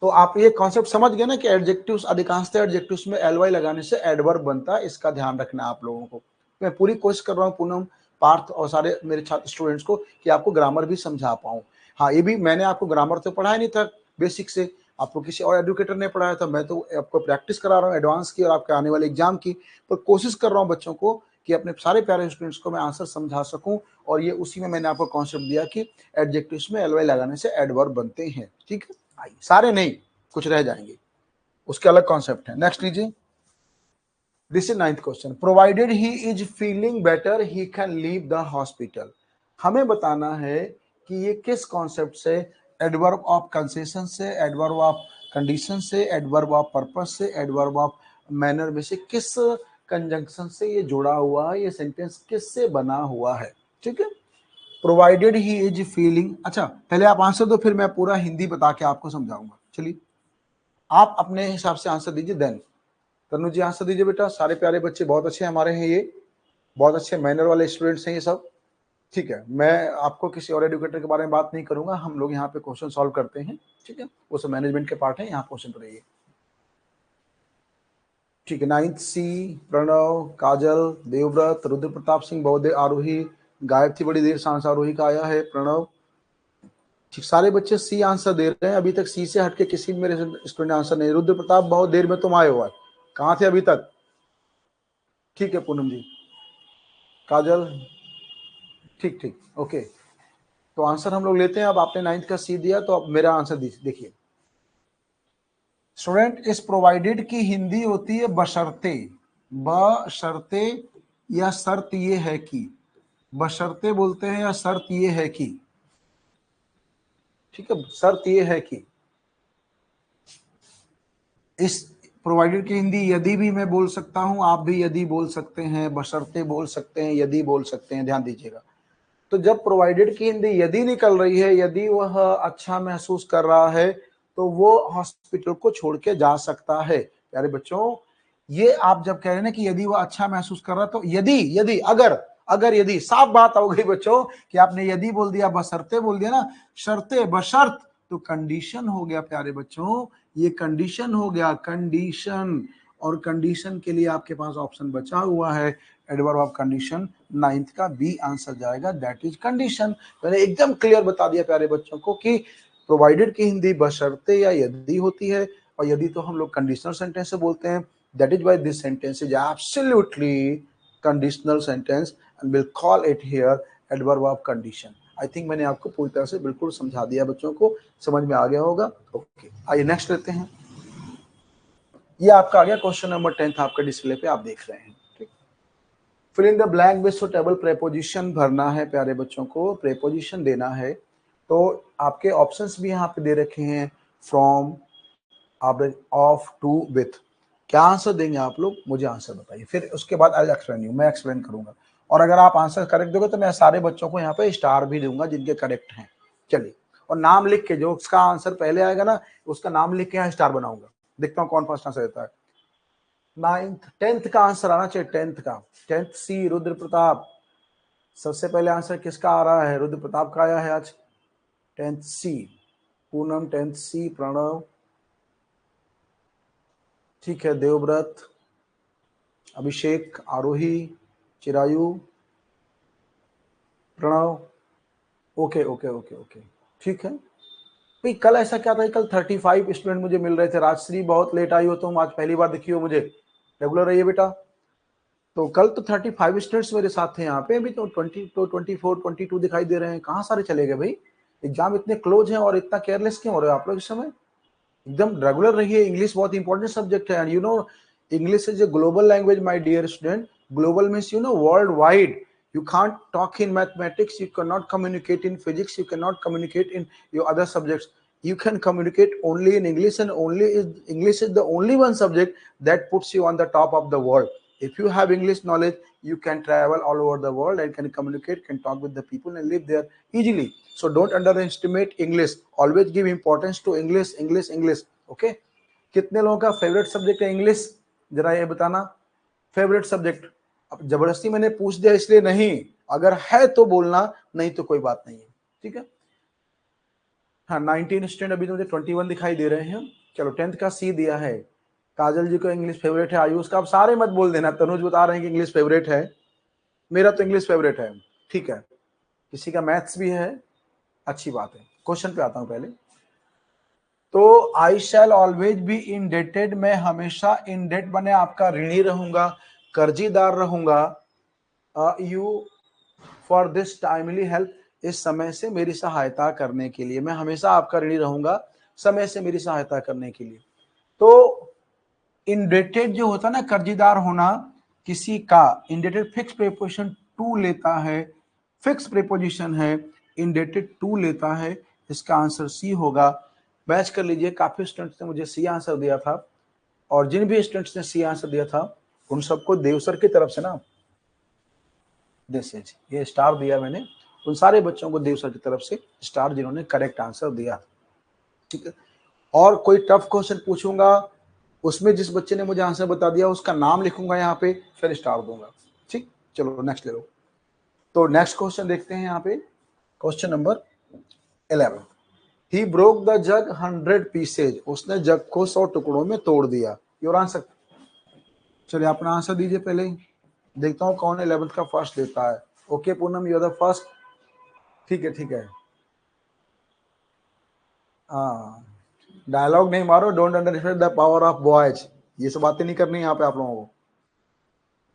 तो आप ये कॉन्सेप्ट समझ गए ना कि एडजेक्टिव्स, अधिकांशतः एडजेक्टिव्स में ly लगाने से एडवर्ब बनता है। इसका ध्यान रखना आप लोगों को। मैं पूरी कोशिश कर रहा हूँ पूनम, पार्थ और सारे मेरे छात्र स्टूडेंट्स को कि आपको ग्रामर भी समझा पाऊँ। हाँ, ये भी मैंने आपको ग्रामर तो पढ़ाया नहीं था बेसिक से, आपको किसी और एडुकेटर ने पढ़ाया था। मैं तो आपको प्रैक्टिस करा रहा हूँ एडवांस की और आपके आने वाले एग्जाम की। पर कोशिश कर रहा हूँ बच्चों को कि अपने सारे प्यारे स्टूडेंट्स को मैं आंसर समझा सकूं। और ये उसी में मैंने आपको कॉन्सेप्ट दिया कि एडजेक्टिव्स में ly लगाने से एडवर्ब बनते हैं। ठीक है, आइए, सारे नहीं, कुछ रह जाएंगे, उसके अलग कॉन्सेप्ट है। नेक्स्ट लीजिए, this is 9th question. Provided he is feeling better he can leave the hospital. हमें बताना है कि ये किस कॉन्सेप्ट से, एडवर्ब ऑफ कंसेशन से, एडवर्ब ऑफ कंडीशन से, एडवर्ब ऑफ पर्पस से, एडवर्ब ऑफ मैनर में से किस कंजंक्शन से ये जुड़ा हुआ है, ये सेंटेंस किससे बना हुआ है। ठीक है, प्रोवाइडेड ही इज फीलिंग। अच्छा, पहले आप आंसर दो, फिर मैं पूरा हिंदी बता के आपको समझाऊंगा। चलिए, आप अपने हिसाब से आंसर दीजिए। देन तनु जी आंसर दीजिए बेटा। सारे प्यारे बच्चे बहुत अच्छे हमारे हैं, ये बहुत अच्छे मैनर वाले स्टूडेंट्स हैं ये सब। ठीक है, मैं आपको किसी और एडुकेटर के बारे में बात नहीं करूंगा। हम लोग यहाँ पे क्वेश्चन सॉल्व करते हैं, ठीक है, वो सब मैनेजमेंट के पार्ट है, यहाँ क्वेश्चन पर रहिए। ठीक है, 9th सी, प्रणव, काजल, देवव्रत, रुद्र प्रताप सिंह, बहुत देर आरोही गायब थी, बड़ी देर सांस आरोही का आया है, प्रणव। ठीक, सारे बच्चे सी आंसर दे रहे हैं। अभी तक सी से हटके किसी मेरे स्टूडेंट आंसर नहीं। रुद्र प्रताप, बहुत देर में तुम आए हो, कहाँ थे अभी तक। ठीक है पूनम जी, काजल, ठीक ठीक, ओके। तो आंसर हम लोग लेते हैं। अब आपने 9th का सी दिया, तो अब मेरा आंसर देखिए। स्टूडेंट, इस प्रोवाइडेड की हिंदी होती है बशर्ते। बशर्ते या शर्त ये है कि, बशर्ते बोलते हैं या शर्त ये है कि। ठीक है, शर्त ये है कि। इस प्रोवाइडेड की हिंदी यदि भी मैं बोल सकता हूं, आप भी यदि बोल सकते हैं, बशर्ते बोल सकते हैं, यदि बोल सकते हैं, ध्यान दीजिएगा। तो जब प्रोवाइडेड की हिंदी यदि निकल रही है, यदि वह अच्छा महसूस कर रहा है, तो वो हॉस्पिटल को छोड़ के जा सकता है। प्यारे बच्चों, ये आप जब कह रहे हैं ना कि यदि वो अच्छा महसूस कर रहा, तो यदि यदि अगर यदि, साफ बात हो गई बच्चों कि आपने यदि बोल दिया, बशर्ते बोल दिया ना, शर्ते बशर्त, तो कंडीशन हो गया प्यारे बच्चों, ये कंडीशन हो गया, कंडीशन। और कंडीशन के लिए आपके पास ऑप्शन बचा हुआ है एडवर्ब ऑफ कंडीशन, 9th का बी आंसर जाएगा, दैट इज कंडीशन। मैंने एकदम क्लियर बता दिया प्यारे बच्चों को कि प्रोवाइडेड की हिंदी बशर्ते या यदि होती है, और यदि तो हम लोग कंडीशनल सेंटेंस से बोलते हैं। That is why this sentence is absolutely conditional sentence and will call it here adverb of condition. I think मैंने आपको पूरी तरह से बिल्कुल समझा दिया, बच्चों को समझ में आ गया होगा। ओके, आइए नेक्स्ट लेते हैं। ये आपका आ गया क्वेश्चन नंबर 10 आपका डिस्प्ले पे आप देख रहे हैं। ठीक, fill in the blank with suitable preposition भरना है प्यारे बच्चों को, प्रेपोजिशन देना है। तो आपके ऑप्शंस भी यहाँ पे दे रखे हैं, फ्रॉम, ऑफ, टू, विथ। क्या आंसर देंगे आप लोग, मुझे आंसर बताइए, फिर उसके बाद आई एक्सप्लेन यू, मैं एक्सप्लेन करूंगा। और अगर आप आंसर करेक्ट दोगे तो मैं सारे बच्चों को यहाँ पे स्टार भी दूंगा जिनके करेक्ट हैं। चलिए, और नाम लिख के, जो उसका आंसर पहले आएगा ना, उसका नाम लिख के यहाँ स्टार बनाऊंगा। देखता हूँ कौन फर्स्ट आंसर देता है। 9th 10th का आंसर आना चाहिए, 10th का। 10th सी, रुद्र प्रताप। सबसे पहले आंसर किसका आ रहा है, रुद्र प्रताप का आया है आज। 10th सी, पूनम 10th सी, प्रणव, ठीक है, Devvrat, Abhishek, Aarohi, Chirayu, Pranav, okay okay okay okay, ठीक है भाई। कल ऐसा क्या था, कल 35 स्टूडेंट मुझे मिल रहे थे। राजश्री बहुत लेट आई हो तुम, आज पहली बार दिखी हो मुझे, रेगुलर रहिए बेटा। तो कल तो 35 स्टूडेंट्स मेरे साथ थे यहाँ पे, अभी तो 20 तो 24 22 दिखाई दे रहे हैं। कहाँ सारे चले गए भाई, एग्जाम इतने क्लोज हैं और इतना केयरलेस क्यों हो रहे हो आप लोग इस समय। एकदम रेगुलर रहिए, इंग्लिश बहुत इंपॉर्टेंट सब्जेक्ट है। And you know, English is a global language my dear student. Global means you know world wide. You can't talk in mathematics, you cannot communicate in physics, you cannot communicate in your other subjects. You can communicate only in English, and English is the only one subject that puts you on the top of the world. If you have English knowledge, you can travel all over the world and can communicate, can talk with the people and live there easily. So don't underestimate English. Always give importance to English, English, English. Okay? कितने लोगों का favourite subject है English, जरा ये बताना। Favourite subject, अब जबरदस्ती मैंने पूछ दिया इसलिए नहीं, अगर है तो बोलना, नहीं तो कोई बात नहीं है, ठीक है। हाँ, 19 स्टूडेंट, अभी तो मुझे 21 दिखाई दे रहे हैं। चलो, 10th का सी दिया है। काजल जी को इंग्लिश फेवरेट है, आयुष का, आप सारे मत बोल देना। तनुज बता रहे हैं कि इंग्लिश फेवरेट है, मेरा तो इंग्लिश फेवरेट है, ठीक है। किसी का मैथ्स भी है, अच्छी बात है। क्वेश्चन पे आता हूं पहले। तो आई शैल ऑलवेज बी इंडेटेड, मैं हमेशा इंडेट बने आपका ऋणी रहूंगा, कर्जीदार रहूंगा। You for this timely help, इस समय से मेरी सहायता करने के लिए, मैं हमेशा आपका ऋणी रहूंगा समय से मेरी सहायता करने के लिए। तो इंडेटेड जो होता है ना, कर्जीदार होना किसी का, इंडेटेड फिक्स प्रीपोजिशन टू लेता है, फिक्स प्रीपोजिशन है, इंडेटेड टू लेता है। इसका आंसर सी होगा। बैच कर लीजिए, काफी स्टूडेंट्स ने मुझे सी आंसर दिया था, और जिन भी स्टूडेंट्स ने सी आंसर दिया था उन सबको देव सर की तरफ से ना, ये स्टार दिया मैंने, उन सारे बच्चों को देव सर की तरफ से स्टार, जिन्होंने करेक्ट आंसर दिया, ठीक है। और कोई टफ क्वेश्चन पूछूंगा, उसमें जिस बच्चे ने मुझे आंसर बता दिया उसका नाम लिखूंगा यहाँ पे, फिर स्टार दूंगा, ठीक। चलो नेक्स्ट ले लो। तो नेक्स्ट क्वेश्चन देखते हैं यहाँ पे, question number 11। He broke the jug 100 pieces, उसने जग को 100 टुकड़ों में तोड़ दिया। योर आंसर, चलिए अपना आंसर दीजिए पहले, देखता हूँ कौन 11th का फर्स्ट देता है। Okay Poonam, you are the first, ठीक है ठीक है। हाँ, डायलॉग नहीं मारो, don't understand the power of boys, ये सब बातें नहीं करनी यहाँ पे आप लोगों को।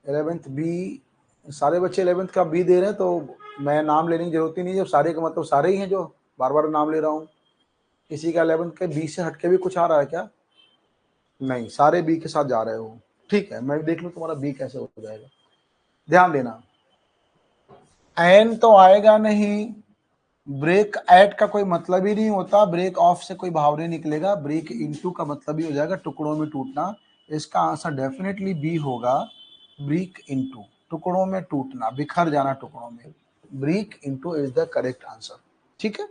11th बी, सारे बच्चे 11th का बी दे रहे हैं, तो मैं नाम लेने की जरूरत ही नहीं है, सारे का मतलब सारे ही हैं जो बार बार नाम ले रहा हूँ। किसी का 11th के बी से हटके भी कुछ आ रहा है क्या? नहीं, सारे बी के साथ जा रहे हो, ठीक है। मैं देख लूँ तुम्हारा बी कैसे हो जाएगा, ध्यान देना। एन तो आएगा नहीं, ब्रेक एट का कोई मतलब ही नहीं होता, ब्रेक ऑफ से कोई भाव नहीं निकलेगा, ब्रेक इनटू का मतलब ही हो जाएगा टुकड़ों में टूटना। इसका आंसर डेफिनेटली बी होगा, ब्रेक इनटू, टुकड़ों में टूटना, बिखर जाना टुकड़ों में, break into is the correct answer, ठीक है।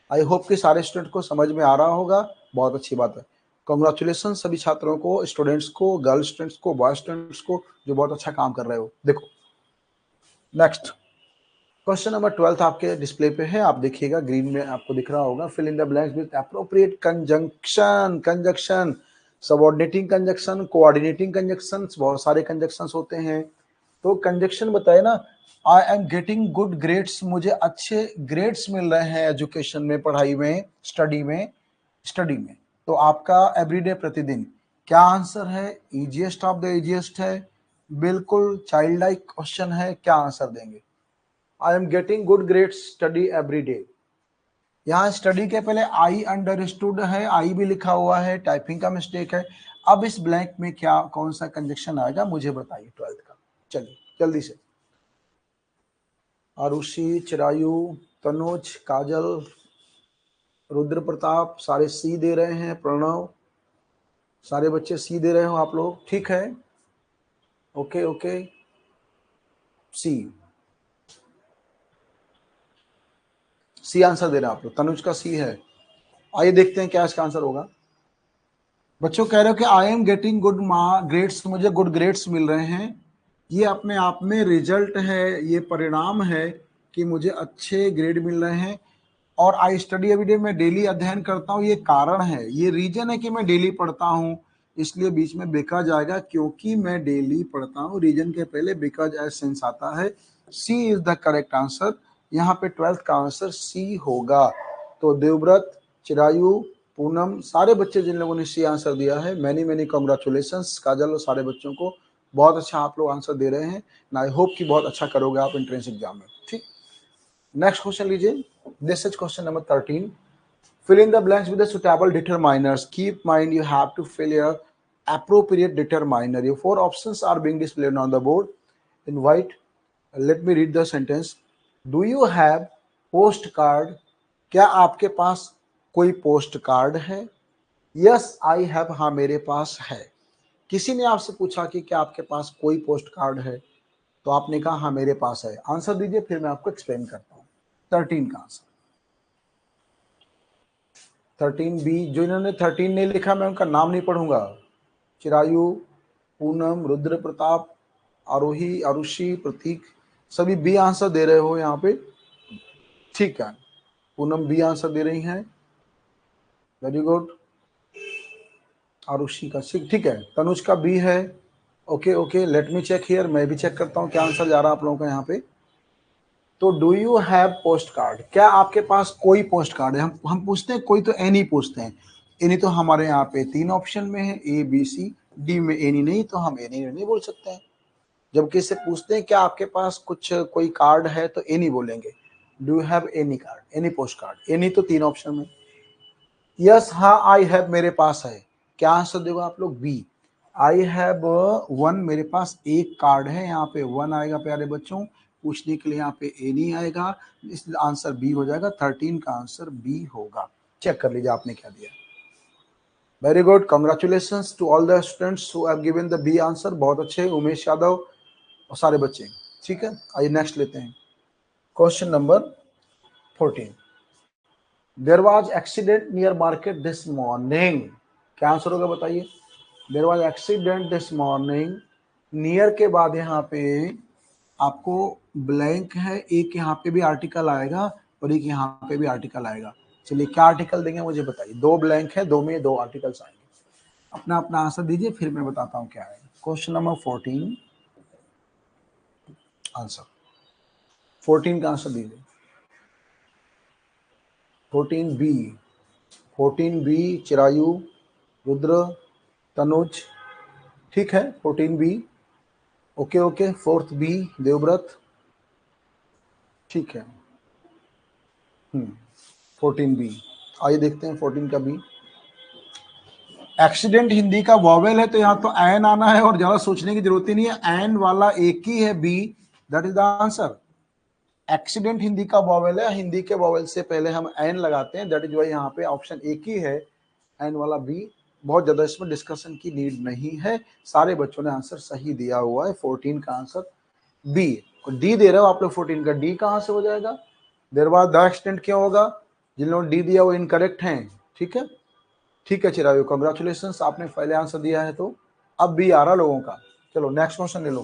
आई होप कि सारे स्टूडेंट को समझ में आ रहा होगा। बहुत अच्छी बात है। कॉन्ग्रेचुलेशन सभी छात्रों को, स्टूडेंट्स को, गर्ल स्टूडेंट्स को, बॉय स्टूडेंट्स को, जो बहुत अच्छा काम कर रहे हो। देखो नेक्स्ट क्वेश्चन नंबर 12 आपके डिस्प्ले पे है, आप देखिएगा, ग्रीन में आपको दिख रहा होगा। Fill in the blanks with appropriate conjunction. Conjunction, subordinating conjunction, coordinating conjunction, बहुत सारे कंजंक्शंस होते हैं। तो कंजंक्शन बताए ना, I am getting good grades, मुझे अच्छे ग्रेड्स मिल रहे हैं एजुकेशन में, पढ़ाई में, स्टडी में। तो आपका एवरीडे, प्रतिदिन, क्या आंसर है? इजीएस्ट ऑफ द इजीएस्ट है, बिल्कुल चाइल्ड लाइक क्वेश्चन है। क्या आंसर देंगे? आई am getting good grades study every day. यहाँ स्टडी के पहले आई अंडरस्टूड है, आई भी लिखा हुआ है, टाइपिंग का मिस्टेक है। अब इस ब्लैंक में क्या, कौन सा कंजक्शन आएगा मुझे बताइए 12th का। चलिए जल्दी से। आरुषि, चिरायु, तनुज, काजल, रुद्र प्रताप, सारे सी दे रहे हैं। प्रणव, सारे बच्चे सी दे रहे हो आप लोग, ठीक है। ओके ओके, सी आंसर दे रहे हैं आप लोग। तनुज का सी है। आइए देखते हैं क्या इसका आंसर होगा। बच्चों कह रहे हो कि आई एम गेटिंग गुड ग्रेड्स, मुझे गुड ग्रेड्स मिल रहे हैं। ये अपने आप में रिजल्ट है, ये परिणाम है कि मुझे अच्छे ग्रेड मिल रहे हैं। और आई स्टडी एवरी डे, मैं डेली अध्ययन करता हूँ, ये कारण है, ये रीजन है कि मैं डेली पढ़ता हूँ। इसलिए बीच में बिकॉज आएगा, क्योंकि मैं डेली पढ़ता हूँ। रीजन के पहले बिकॉज एज सेंस आता है। सी इज द करेक्ट आंसर। यहाँ पे 12th का आंसर सी होगा। तो देवव्रत, चिरायु, पूनम, सारे बच्चे जिन लोगों ने सी आंसर दिया है, मैनी मैनी कॉन्ग्रेचुलेशंस। काजल और सारे बच्चों को, बहुत अच्छा आप लोग आंसर दे रहे हैं। आई होप कि बहुत अच्छा करोगे आप एंट्रेंस एग्जाम में। ठीक, नेक्स्ट क्वेश्चन लीजिए। This is question number 13। Fill in the blanks with the suitable determiners. Keep mind you have to fill your appropriate determiner. Your 4 options are being displayed on the board in white. Let me read the sentence. Do you have postcard? क्या आपके पास कोई post card है? Yes I have, हाँ मेरे पास है। किसी ने आपसे पूछा कि क्या आपके पास कोई पोस्ट कार्ड है, तो आपने कहा हाँ मेरे पास है। आंसर दीजिए, फिर मैं आपको एक्सप्लेन करता हूँ। 13 का आंसर 13B। जो इन्होंने 13 नहीं लिखा, मैं उनका नाम नहीं पढ़ूंगा। चिरायु, पूनम, रुद्र प्रताप, आरोही, आरुषि, प्रतीक, सभी बी आंसर दे रहे हो यहाँ पे। ठीक है, पूनम बी आंसर दे रही हैं, वेरी गुड। आरुषि का ठीक है। तनुज का बी है। Okay okay, let me check here, मैं भी चेक करता हूँ क्या आंसर जा रहा है आप लोगों का यहाँ पे। तो do you have post card, क्या आपके पास कोई पोस्ट कार्ड है? हम पूछते हैं कोई, तो एनी पूछते हैं। एनी तो हमारे यहाँ पे 3 ऑप्शन में है, ए बी सी। डी में एनी नहीं, तो हम एनी नहीं बोल सकते हैं। जब किसी से पूछते हैं क्या आपके पास कुछ कोई कार्ड है, तो एनी बोलेंगे। Do you have any card, any post card. Any तो 3 ऑप्शन में। यस हाँ आई हैव, मेरे पास है। क्या आंसर देगा आप लोग? बी, आई हैव 1, मेरे पास एक कार्ड है। यहाँ पे 1 आएगा प्यारे बच्चों, पूछने के लिए यहाँ पे ए नहीं आएगा, इसलिए आंसर बी हो जाएगा। 13 का आंसर बी होगा। चेक कर लीजिए आपने क्या दिया। Very good, congratulations to all the students who have given the B answer. बहुत अच्छे, उमेश यादव और सारे बच्चे। ठीक है, आइए नेक्स्ट लेते हैं। Question number 14। There was accident near market this morning. क्या आंसर होगा बताइए? There was accident this morning. Near के बाद यहाँ पे आपको ब्लैंक है, एक यहाँ पे भी आर्टिकल आएगा और एक यहाँ पे भी आर्टिकल आएगा। चलिए क्या आर्टिकल देंगे मुझे बताइए। 2 ब्लैंक है, 2 में 2 आर्टिकल्स आएंगे। अपना अपना आंसर दीजिए, फिर मैं बताता हूँ क्या है। क्वेश्चन नंबर 14 आंसर, 14 का आंसर दीजिए। 14B, 14B चिरायु, रुद्र, तनुज, ठीक है। 14B, okay okay. 4th B Devvrat, ठीक है। 14B। आइए देखते हैं 14 का बी। एक्सीडेंट हिंदी का वॉवेल है, तो यहाँ तो एन आना है और ज्यादा सोचने की जरूरत ही नहीं है। एन वाला एक ही है, B, that is the answer. Accident Hindi का वॉवेल है, हिंदी के वॉवेल से पहले हम एन लगाते हैं, दैट इज वाई यहाँ पे ऑप्शन एक ही है, एन वाला बी। बहुत ज्यादा इसमें डिस्कशन की नीड नहीं है, सारे बच्चों ने आंसर सही दिया हुआ है। 14 का आंसर बी। डी दे रहे हो आप लोग, 14 का डी कहाँ से हो जाएगा? देर बाद द एक्सीडेंट क्यों होगा? जिन लोगों ने डी दिया वो इनकरेक्ट हैं, ठीक है। ठीक है चिरायु, कॉन्ग्रेचुलेशन, आपने पहले आंसर दिया है तो अब भी आ रहा लोगों का। चलो नेक्स्ट क्वेश्चन ले लो।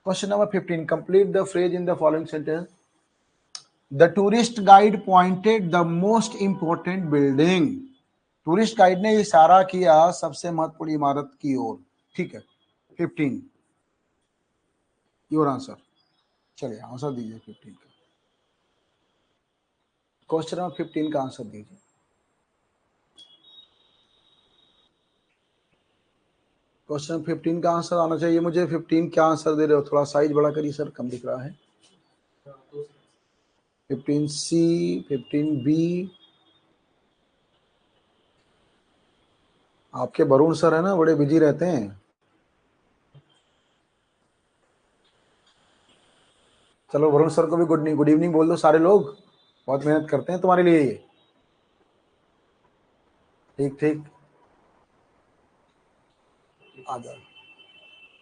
Question number 15, complete the phrase in the following sentence. The tourist guide pointed the most important building. Tourist guide ने इशारा किया सबसे महत्वपूर्ण इमारत की ओर। ठीक है 15 योर आंसर। चलिए आंसर दीजिए 15 का। क्वेश्चन नंबर 15 का आंसर दीजिए। क्वेश्चन 15 का आंसर आना चाहिए मुझे। 15 क्या आंसर दे रहे हो? थोड़ा साइज बड़ा करिए सर, कम दिख रहा है। 15C, 15B। आपके वरुण सर है ना, बड़े बिजी रहते हैं। चलो वरुण सर को भी गुड इवनिंग बोल दो सारे लोग, बहुत मेहनत करते हैं तुम्हारे लिए ये। ठीक ठीक आ जाओ।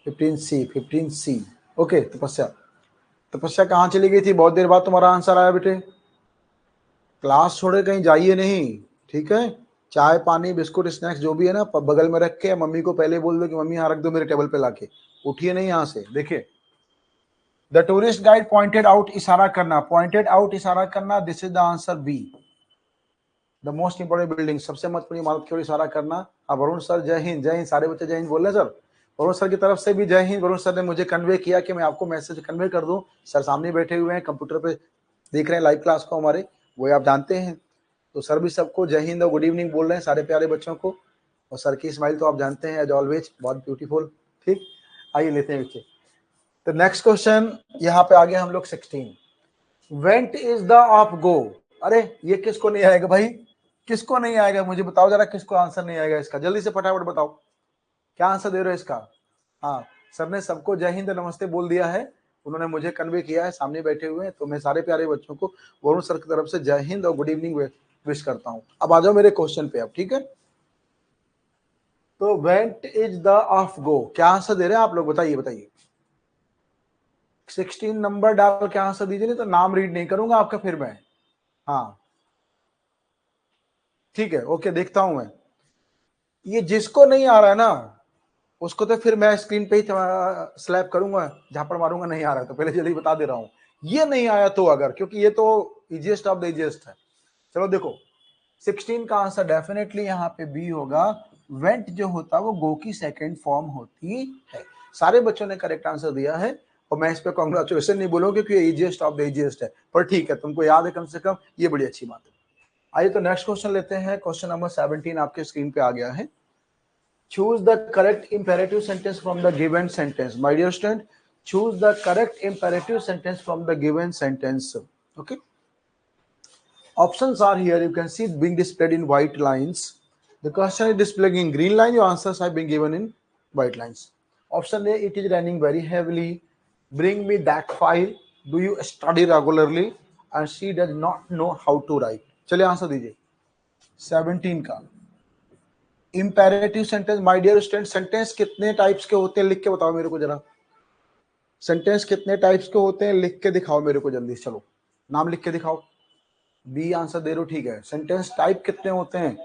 15C okay. तपस्या, तपस्या कहाँ चली गई थी? बहुत देर बाद तुम्हारा आंसर आया बेटे। क्लास छोड़े कहीं जाइए नहीं, ठीक है। चाय पानी बिस्कुट स्नैक्स जो भी है ना बगल में रख के मम्मी को पहले बोल दो कि मम्मी यहाँ रख दो मेरे टेबल पे लाके। उठिए नहीं यहाँ से। देखिए the tourist guide pointed out, इशारा करना, पॉइंटेड आउट इशारा करना, this is the answer B. The most important building, सबसे महत्वपूर्ण इमारत की ओर इशारा करना। अब वरुण सर जय हिंद, जय हिंद, सारे बच्चे जय हिंद बोल रहे सर। वरुण सर की तरफ से भी जय हिंद। वरुण सर ने मुझे कन्वे किया कि मैं आपको मैसेज कन्वे कर दूं। सर सामने बैठे हुए हैं, कंप्यूटर पे देख रहे हैं लाइव क्लास को हमारे, वो आप जानते हैं। तो सर भी सबको जय हिंद और गुड इवनिंग बोल रहे हैं सारे प्यारे बच्चों को। और सर की स्माइल तो आप जानते हैं एज ऑलवेज बहुत ब्यूटीफुल। ठीक, आइए लेते हैं बच्चे। तो नेक्स्ट क्वेश्चन यहाँ पे आ गया हम लोग 16। Went is the of go. अरे ये किसको नहीं आएगा भाई? किसको नहीं आएगा मुझे बताओ जरा, किसको आंसर नहीं आएगा इसका? जल्दी से फटाफट बताओ क्या आंसर दे रहे हो इसका। हाँ सर ने सबको जय हिंद नमस्ते बोल दिया है, उन्होंने मुझे कन्वे किया है, सामने बैठे हुए हैं। तो मैं सारे प्यारे बच्चों को वरुण सर की तरफ से जय हिंद और गुड इवनिंग विश करता हूं। अब आ जाओ मेरे क्वेश्चन पे अब, ठीक है। तो went is the of go, क्या आंसर दे रहे हैं आप लोग? बताइए बताइए। 16 नंबर डाल के आंसर दीजिए, नहीं तो नाम रीड नहीं करूंगा आपका फिर मैं। हाँ ठीक है ओके, देखता हूं मैं। ये जिसको नहीं आ रहा है ना उसको तो फिर मैं स्क्रीन पे ही स्लैप करूंगा, झापड़ मारूंगा। नहीं आ रहा है तो पहले जल्दी बता दे रहा हूं। ये नहीं आया तो अगर, क्योंकि ये तो इजिएस्ट ऑफ द इजिएस्ट है। चलो देखो 16 का आंसर डेफिनेटली यहाँ पे बी होगा। वेंट जो होता है वो गो की सेकंड फॉर्म होती है। सारे बच्चों ने करेक्ट आंसर दिया है और मैं इस पे कांग्रेचुलेशन नहीं बोलूंगा क्योंकि ये इजिएस्ट ऑफ द इजिएस्ट है, पर ठीक है तुमको याद है कम से कम, ये बड़ी अच्छी बात है। आइए तो नेक्स्ट क्वेश्चन लेते हैं। क्वेश्चन नंबर 17 आपके स्क्रीन पे आ गया है। Choose the correct imperative sentence from the given sentence. My dear student, choose the correct imperative sentence from the given sentence. Okay. Options are here. You can see it being displayed in white lines. The question is displayed in green line. Your answers have been given in white lines. Option A, it is raining very heavily. Bring me that file. Do you study regularly? And she does not know how to write. चलिए answer दीजिए 17 का। Imperative sentence, my dear student, sentence कितने types के होते हैं लिख के बताओ मेरे को जरा। सेंटेंस कितने टाइप्स के होते हैं लिख के दिखाओ मेरे को जल्दी। चलो नाम लिख के दिखाओ। बी आंसर दे रहे हो, ठीक है। सेंटेंस टाइप कितने होते हैं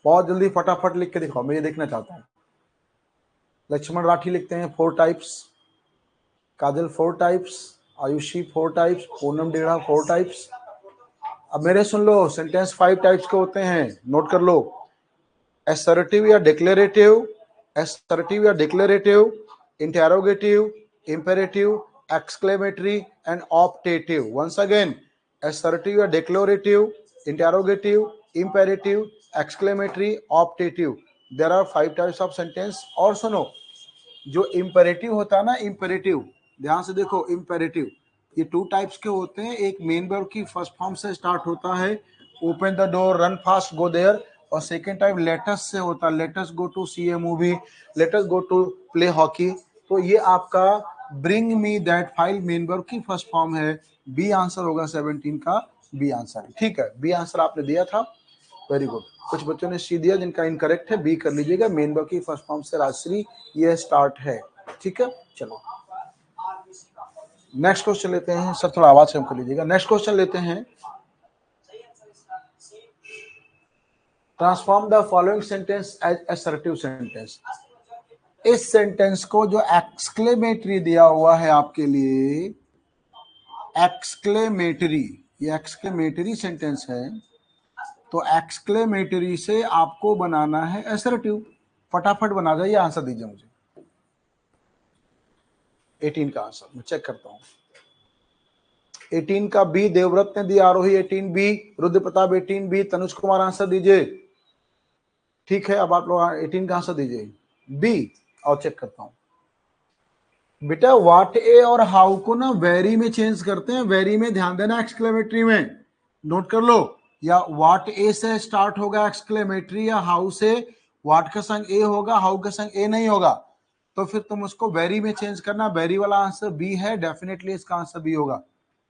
बहुत जल्दी फटाफट लिख के दिखाओ, मैं ये देखना चाहता हूँ। लक्ष्मण राठी लिखते हैं 4 types, Kajal 4 types, Ayushi 4 types, Poonam Dedha 4 types. अब मेरे सुन लो, सेंटेंस 5 टाइप्स के होते हैं, नोट कर लो। assertive या declarative, assertive या declarative, interrogative, imperative, exclamatory and optative. Once again, assertive या declarative, interrogative, imperative, exclamatory, optative. There are 5 types of sentence. और सुनो, जो imperative होता है ना, imperative, ध्यान से देखो, imperative ये 2 टाइप्स के होते हैं। एक मेन वर्ब की फर्स्ट फॉर्म से स्टार्ट होता है, open the door, run fast, go there. और सेकेंड टाइप लेटस से होता है, let's go to see a movie, let's go to play hockey. तो ये आपका bring me that file main verb की फर्स्ट फॉर्म है। बी आंसर होगा 17 का, बी आंसर। ठीक है, बी आंसर आपने दिया था, वेरी गुड। कुछ बच्चों ने सी दिया जिनका इनकरेक्ट है, बी कर लीजिएगा। मेन वर्ब की फर्स्ट फॉर्म से राजश्री ये स्टार्ट है, ठीक है। चलो नेक्स्ट क्वेश्चन लेते हैं। सर थोड़ा आवाज कम कर लीजिएगा। नेक्स्ट क्वेश्चन लेते हैं। Transform the following sentence as assertive sentence. इस सेंटेंस को जो एक्सक्लेमेटरी दिया हुआ है आपके लिए, एक्सक्लेमेटरी, ये एक्सक्लेमेटरी सेंटेंस है, तो एक्सक्लेमेटरी से आपको बनाना है असर्टिव। फटाफट बना जाइए, आंसर दीजिए मुझे। 18 का आंसर मैं चेक करता हूं। 18 का बी देवव्रत ने दिया, Aarohi 18 B, Rudra Pratap 18 B, Tanuj Kumar answer दीजिए। ठीक है, अब आप लोग 18 का आंसर दीजिए बी, और चेक करता हूं। बेटा व्हाट ए और हाउ को ना वेरी में चेंज करते हैं, वेरी में ध्यान देना, एक्सक्लेमेटरी में नोट कर लो। या व्हाट ए से स्टार्ट होगा एक्सक्लेमेटरी, या हाउ से व्हाट का संग ए होगा, हाउ का संग ए नहीं होगा, तो फिर तुम उसको वेरी में चेंज करना। वेरी वाला आंसर बी है, डेफिनेटली इसका आंसर बी होगा।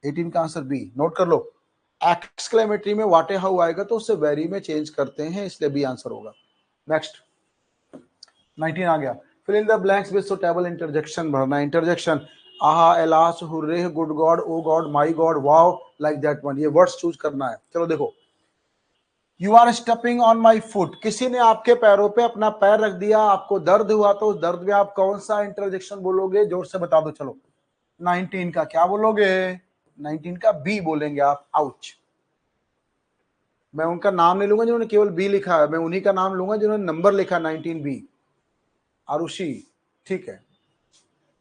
18 का आंसर बी, नोट कर लो। एक्सक्लेमेटरी में व्हाट ए हाउ आएगा तो उससे वेरी में चेंज करते हैं, इसलिए बी आंसर होगा। नेक्स्ट 19 आ गया। Fill in the blanks with suitable interjection भरना। Interjection, aha, alas, hurrah, good god, oh god, my god, wow, like that one, ये वर्ड्स चूज करना है। चलो देखो, you are stepping on my foot, किसी ने आपके पैरों पे अपना पैर रख दिया, आपको दर्द हुआ, तो उस दर्द में आप कौन सा इंटरजेक्शन बोलोगे, जोर से बता दो। चलो 19 का क्या बोलोगे? 19 का बी बोलेंगे आप, आउच। मैं उनका नाम नहीं लूंगा जिन्होंने केवल बी लिखा है, मैं उन्हीं का नाम लूंगा जिन्होंने नंबर लिखा 19 बी। आरुषि, ठीक है,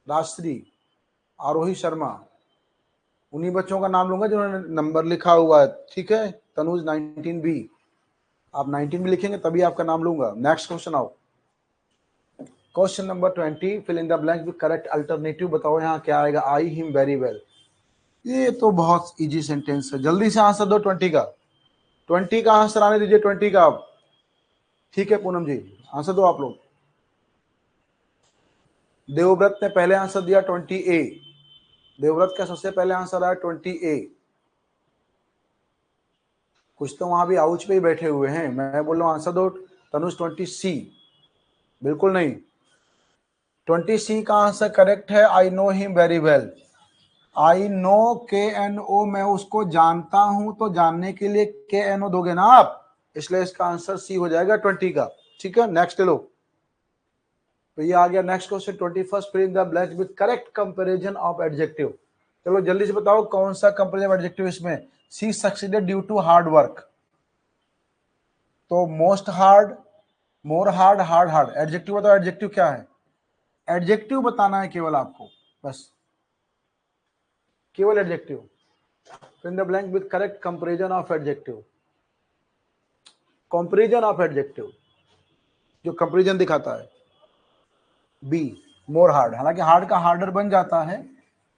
राजश्री, आरोही शर्मा, उन्हीं बच्चों का नाम लूंगा जिन्होंने नंबर लिखा हुआ है, ठीक है। तनुज 19 बी, आप 19 भी लिखेंगे तभी आपका नाम लूंगा। नेक्स्ट क्वेश्चन आओ, question number 20, fill in the blank with correct alternative. बताओ यहाँ क्या आएगा, आई हिम वेरी वेल। ये तो बहुत इजी सेंटेंस है, जल्दी से आंसर दो 20 का। 20 का आंसर आने दीजिए, 20 का आप। ठीक है पूनम जी, आंसर दो आप लोग। देवव्रत ने पहले आंसर दिया 20A, देवव्रत का सबसे पहले आंसर आया 20A। कुछ तो वहां भी आउच पे ही बैठे हुए हैं, मैं बोल रहा हूं आंसर दो। तनुज 20C, बिल्कुल नहीं। 20C का आंसर करेक्ट है, I know him very well. I know, KNO, मैं उसको जानता हूं, तो जानने के लिए KNO दोगे ना आप, इसलिए इसका आंसर सी हो जाएगा 20 का। ठीक है, नेक्स्ट लो। तो ये आ गया next question 21, fill in the blanks with correct comparison of adjective. चलो जल्दी से बताओ कौन सा कंपैरिजन एडजेक्टिव इसमें। She succeeded due to hard work, तो most hard, more hard, hard hard. Adjective बताओ, एडजेक्टिव क्या है? एडजेक्टिव बताना है केवल आपको, बस केवल adjective. Fill in the blank with correct comparison of adjective. Comparison of adjective जो कंपैरिजन दिखाता है, बी मोर हार्ड। हालांकि हार्ड का हार्डर बन जाता है,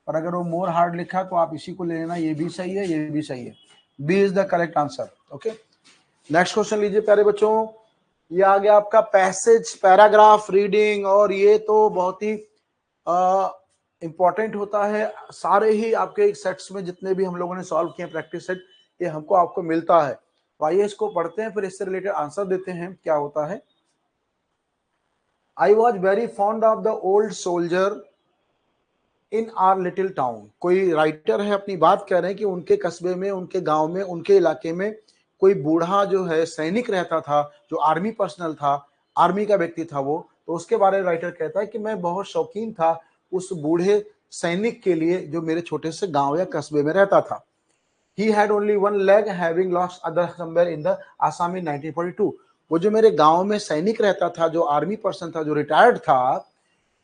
पर अगर वो मोर हार्ड लिखा तो आप इसी को ले लेना, ये भी सही है, ये भी सही है। B is the correct answer. Okay, next question लीजिए प्यारे बच्चों। ये आ गया आपका पैसेज, पैराग्राफ रीडिंग, और ये तो बहुत ही इंपॉर्टेंट होता है। सारे ही आपके सेट्स में जितने भी हम लोगों ने सॉल्व किए प्रैक्टिस सेट, ये हमको आपको मिलता है। तो आइए इसको पढ़ते हैं, फिर इससे रिलेटेड आंसर देते हैं क्या होता है। I was very fond of the old soldier in are little town. कोई राइटर है, अपनी बात कह रहे हैं कि उनके कस्बे में, उनके गांव में, उनके इलाके में कोई बूढ़ा जो है सैनिक रहता था, जो आर्मी पर्सनल था, आर्मी का व्यक्ति था वो। तो उसके बारे में राइटर कहता है कि मैं बहुत शौकीन था उस बूढ़े सैनिक के लिए जो मेरे छोटे से गांव या कस्बे में रहता था। He had only one leg, having lost other somewhere in the Assam in 1942। वो जो मेरे गांव में सैनिक रहता था, जो आर्मी पर्सन था, जो रिटायर्ड था,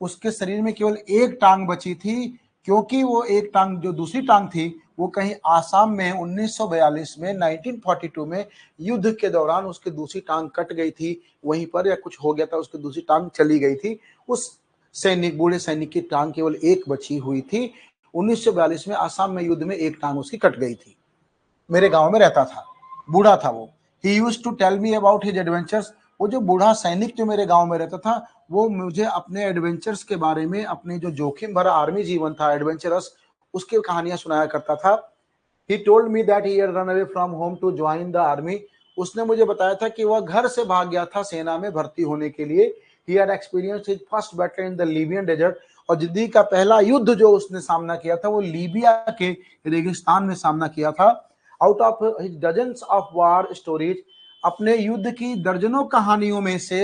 उसके शरीर में केवल एक टांग बची थी, क्योंकि वो एक टांग, जो दूसरी टांग थी, वो कहीं आसाम में 1942 में, 1942 में युद्ध के दौरान उसकी दूसरी टांग कट गई थी वहीं पर, या कुछ हो गया था, उसकी दूसरी टांग चली गई थी। उस सैनिक, बूढ़े सैनिक की टांग केवल एक बची हुई थी। 1942 में आसाम में युद्ध में एक टांग उसकी कट गई थी। मेरे गांव में रहता था, बूढ़ा था वो। He used to tell me about his adventures. वो जो बूढ़ा सैनिक जो मेरे गांव में रहता था, वो मुझे अपने एडवेंचर्स के बारे में, अपने जो जोखिम भरा आर्मी जीवन था, एडवेंचरस, उसकी कहानियां सुनाया करता था। He told me that he had run away from home to join the army। उसने मुझे बताया था कि वह घर से भाग गया था सेना में भर्ती होने के लिए। He had experienced his first battle in the Libyan desert। और जिंदगी का पहला युद्ध जो उसने सामना किया था वो लीबिया के रेगिस्तान में सामना किया था। Out of his dozens of war stories, अपने युद्ध की दर्जनों कहानियों में से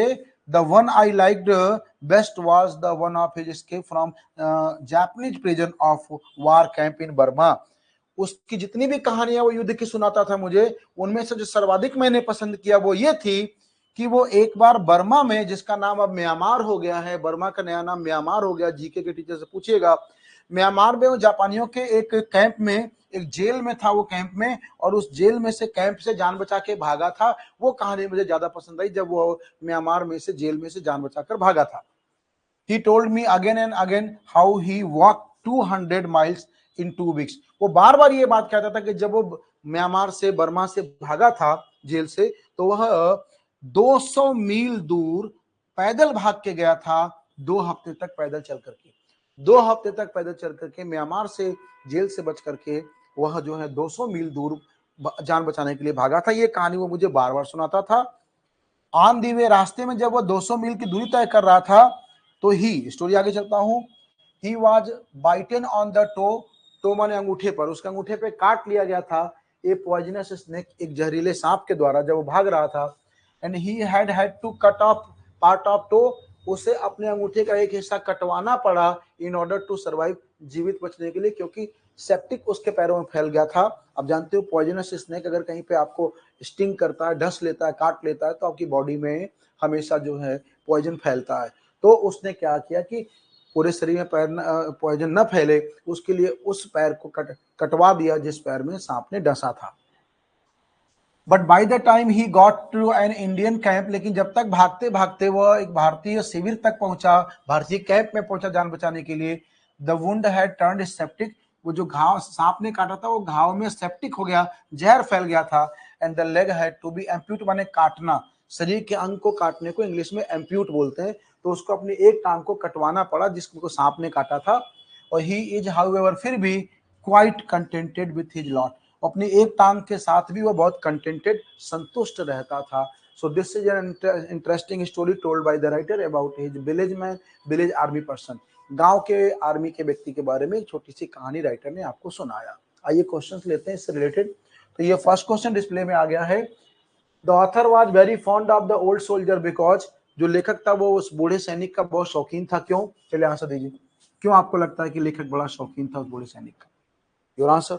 the one I liked best was the one of his escape from Japanese prison of war camp in Burma. उसकी जितनी भी कहानियां वो युद्ध की सुनाता था मुझे, उनमें से जो सर्वाधिक मैंने पसंद किया वो ये थी कि वो एक बार बर्मा में, जिसका नाम अब म्यांमार हो गया है, बर्मा का नया नाम म्यांमार हो गया, जीके के टीचर से पूछिएगा, म्यांमार में वो जापानियों के एक कैंप में, एक जेल में था वो कैंप में, और उस जेल में से, कैंप से जान बचा के भागा था। वो कहानी मुझे ज्यादा पसंद आई जब वो म्यांमार में से, जेल में से जान बचाकर भागा था। He told me again and again how he walked 200 miles in 2 weeks. वो बार बार ये बात कहता था कि जब वो म्यांमार से, बर्मा से भागा था जेल से, तो वह 200 मील दूर पैदल भाग के गया था, 2 हफ्ते तक पैदल चल करके, 2 हफ्ते तक पैदल चल करके म्यांमार से, जेल से बच करके वह जो है 200 मील दूर जान बचाने के लिए भागा था। ये कहानी वो मुझे बार बार सुनाता था। ऑन दी वे, रास्ते में जब वो 200 मील की दूरी तय कर रहा था, तो ही, स्टोरी आगे चलता हूं, he was bitten on the toe माने अंगूठे पर, उसके अंगूठे पे काट लिया गया था ए पॉइजनस स्नेक, एक जहरीले सांप के द्वारा, जब वो भाग रहा था। And he had to cut off part of toe, उसे अपने अंगूठे का एक हिस्सा कटवाना पड़ा इन ऑर्डर टू सर्वाइव, जीवित बचने के लिए, क्योंकि सेप्टिक उसके पैरों में फैल गया था। अब जानते हो पॉइजनस स्नेक अगर कहीं पे आपको स्टिंग करता है, डस लेता है, काट लेता है, तो आपकी बॉडी में हमेशा जो है पॉइजन फैलता है। तो उसने क्या किया कि पूरे शरीर में पैर पॉइजन न फैले, उसके लिए उस पैर को कटवा दिया जिस पैर में सांप ने डसा था। But by the time he got to an Indian camp, लेकिन जब तक भागते भागते वह एक भारतीय शिविर तक पहुंचा, भारतीय कैंप में पहुंचा जान बचाने के लिए, the wound had turned septic, वो जो घाव सांप ने काटा था वो घाव में सेप्टिक हो गया, जहर फैल गया था। And the leg had to be amputate, माने काटना, शरीर के अंग को काटने को इंग्लिश में एम्प्यूट बोलते हैं। तो उसको अपनी एक टांग को कटवाना पड़ा जिसको सांप ने काटा था। और ही इज हाउएवर, फिर भी quite contented with his lot, अपनी एक टांग के साथ भी वो बहुत कंटेंटेड, संतुष्ट रहता था। So this is an interesting story told by the writer about his village man, village army person, गांव के आर्मी के व्यक्ति के बारे में एक छोटी सी कहानी राइटर ने आपको सुनाया। आइए क्वेश्चंस लेते हैं इससे रिलेटेड। तो ये फर्स्ट क्वेश्चन डिस्प्ले में आ गया है। The author was very fond of the old soldier because, जो लेखक था वो उस बूढ़े सैनिक का बहुत शौकीन था। क्यों? चलिए आंसर दीजिए, क्यों आपको लगता है कि लेखक बड़ा शौकीन था उस बूढ़े सैनिक का? Your answer?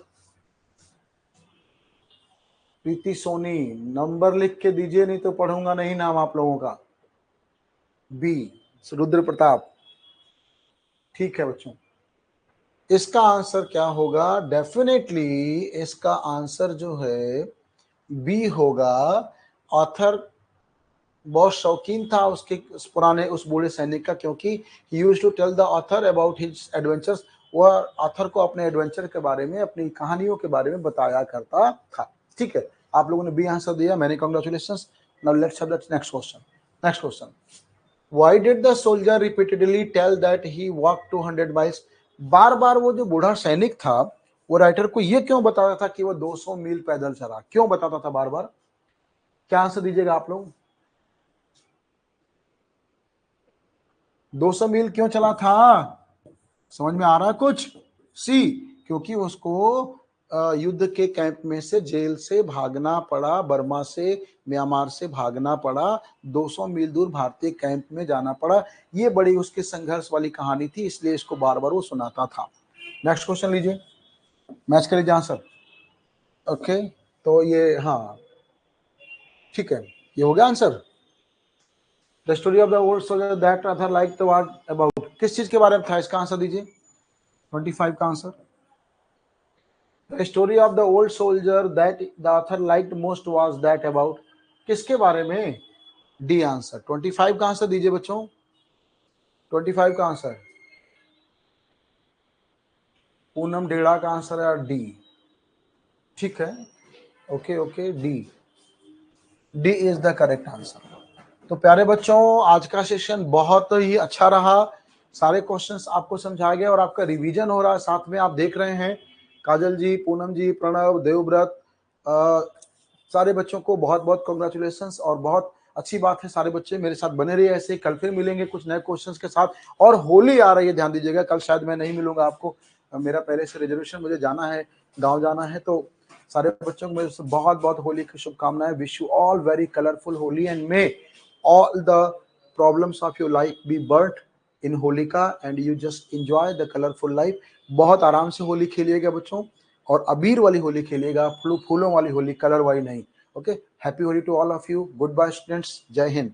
Preeti Soni, number लिख के दीजिए नहीं तो पढ़ूंगा नहीं नाम आप लोगों का। बी, रुद्र प्रताप। ठीक है बच्चों, इसका आंसर क्या होगा? डेफिनेटली इसका आंसर जो है बी होगा। ऑथर बहुत शौकीन था उसके, उस पुराने, उस बूढ़े सैनिक का, क्योंकि he used to tell the author about his adventures, वह ऑथर को अपने एडवेंचर के बारे में, अपनी कहानियों के बारे में बताया करता था। ठीक है, आप लोगों ने बी आंसर दिया, मैंने congratulations. Now let's have the next question. Next question, why did the soldier repeatedly tell that he walk 200 miles? बार बार वो जो बूढ़ा सैनिक था वो राइटर को ये क्यों बताता था कि वो 200 मील पैदल चला? क्यों बताता था बार बार? क्या आंसर दीजिएगा आप लोग? 200 मील क्यों चला था? समझ में आ रहा है कुछ? सी, क्योंकि उसको युद्ध के कैंप में से, जेल से भागना पड़ा, बर्मा से, म्यांमार से भागना पड़ा, 200 मील दूर भारतीय कैंप में जाना पड़ा। ये बड़ी उसके संघर्ष वाली कहानी थी, इसलिए इसको बार बार वो सुनाता था। नेक्स्ट क्वेश्चन लीजिए, मैच कर लीजिए आंसर। ओके, तो ये, हाँ ठीक है, ये हो गया answer. The story of the old soldier that author like the what about, किस चीज के बारे में था? इसका आंसर दीजिए, 25 का answer. The story of the old soldier that the author liked most was that about, किसके बारे में? D answer. 25 का आंसर दीजिए बच्चों, 25 का आंसर। पूनम डेड़ा का आंसर है डी। ठीक है, okay okay, D, D is the correct answer. तो प्यारे बच्चों, आज का सेशन बहुत ही अच्छा रहा, सारे क्वेश्चंस आपको समझा गया और आपका रिवीजन हो रहा है, साथ में आप देख रहे हैं काजल जी, पूनम जी, प्रणव, देवव्रत, सारे बच्चों को बहुत बहुत कॉन्ग्रेचुलेशंस। और बहुत अच्छी बात है, सारे बच्चे मेरे साथ बने रहिए ऐसे, कल फिर मिलेंगे कुछ नए क्वेश्चंस के साथ। और होली आ रही है, ध्यान दीजिएगा, कल शायद मैं नहीं मिलूंगा आपको, मेरा पहले से रिजर्वेशन, मुझे जाना है, गाँव जाना है, तो सारे बच्चों को मेरे से बहुत बहुत होली की शुभकामनाएं। Wish you all very colourful Holi and may all the problems of your life be burnt in Holika and you just enjoy the colourful life. बहुत आराम से होली खेलिएगा बच्चों, और अबीर वाली होली खेलिएगा, फूलों वाली होली, कलर वाली नहीं। Okay, happy Holi to all of you. Good bye students, Jai Hind.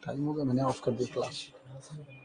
Time हो गया, मैंने ऑफ कर दिया क्लास।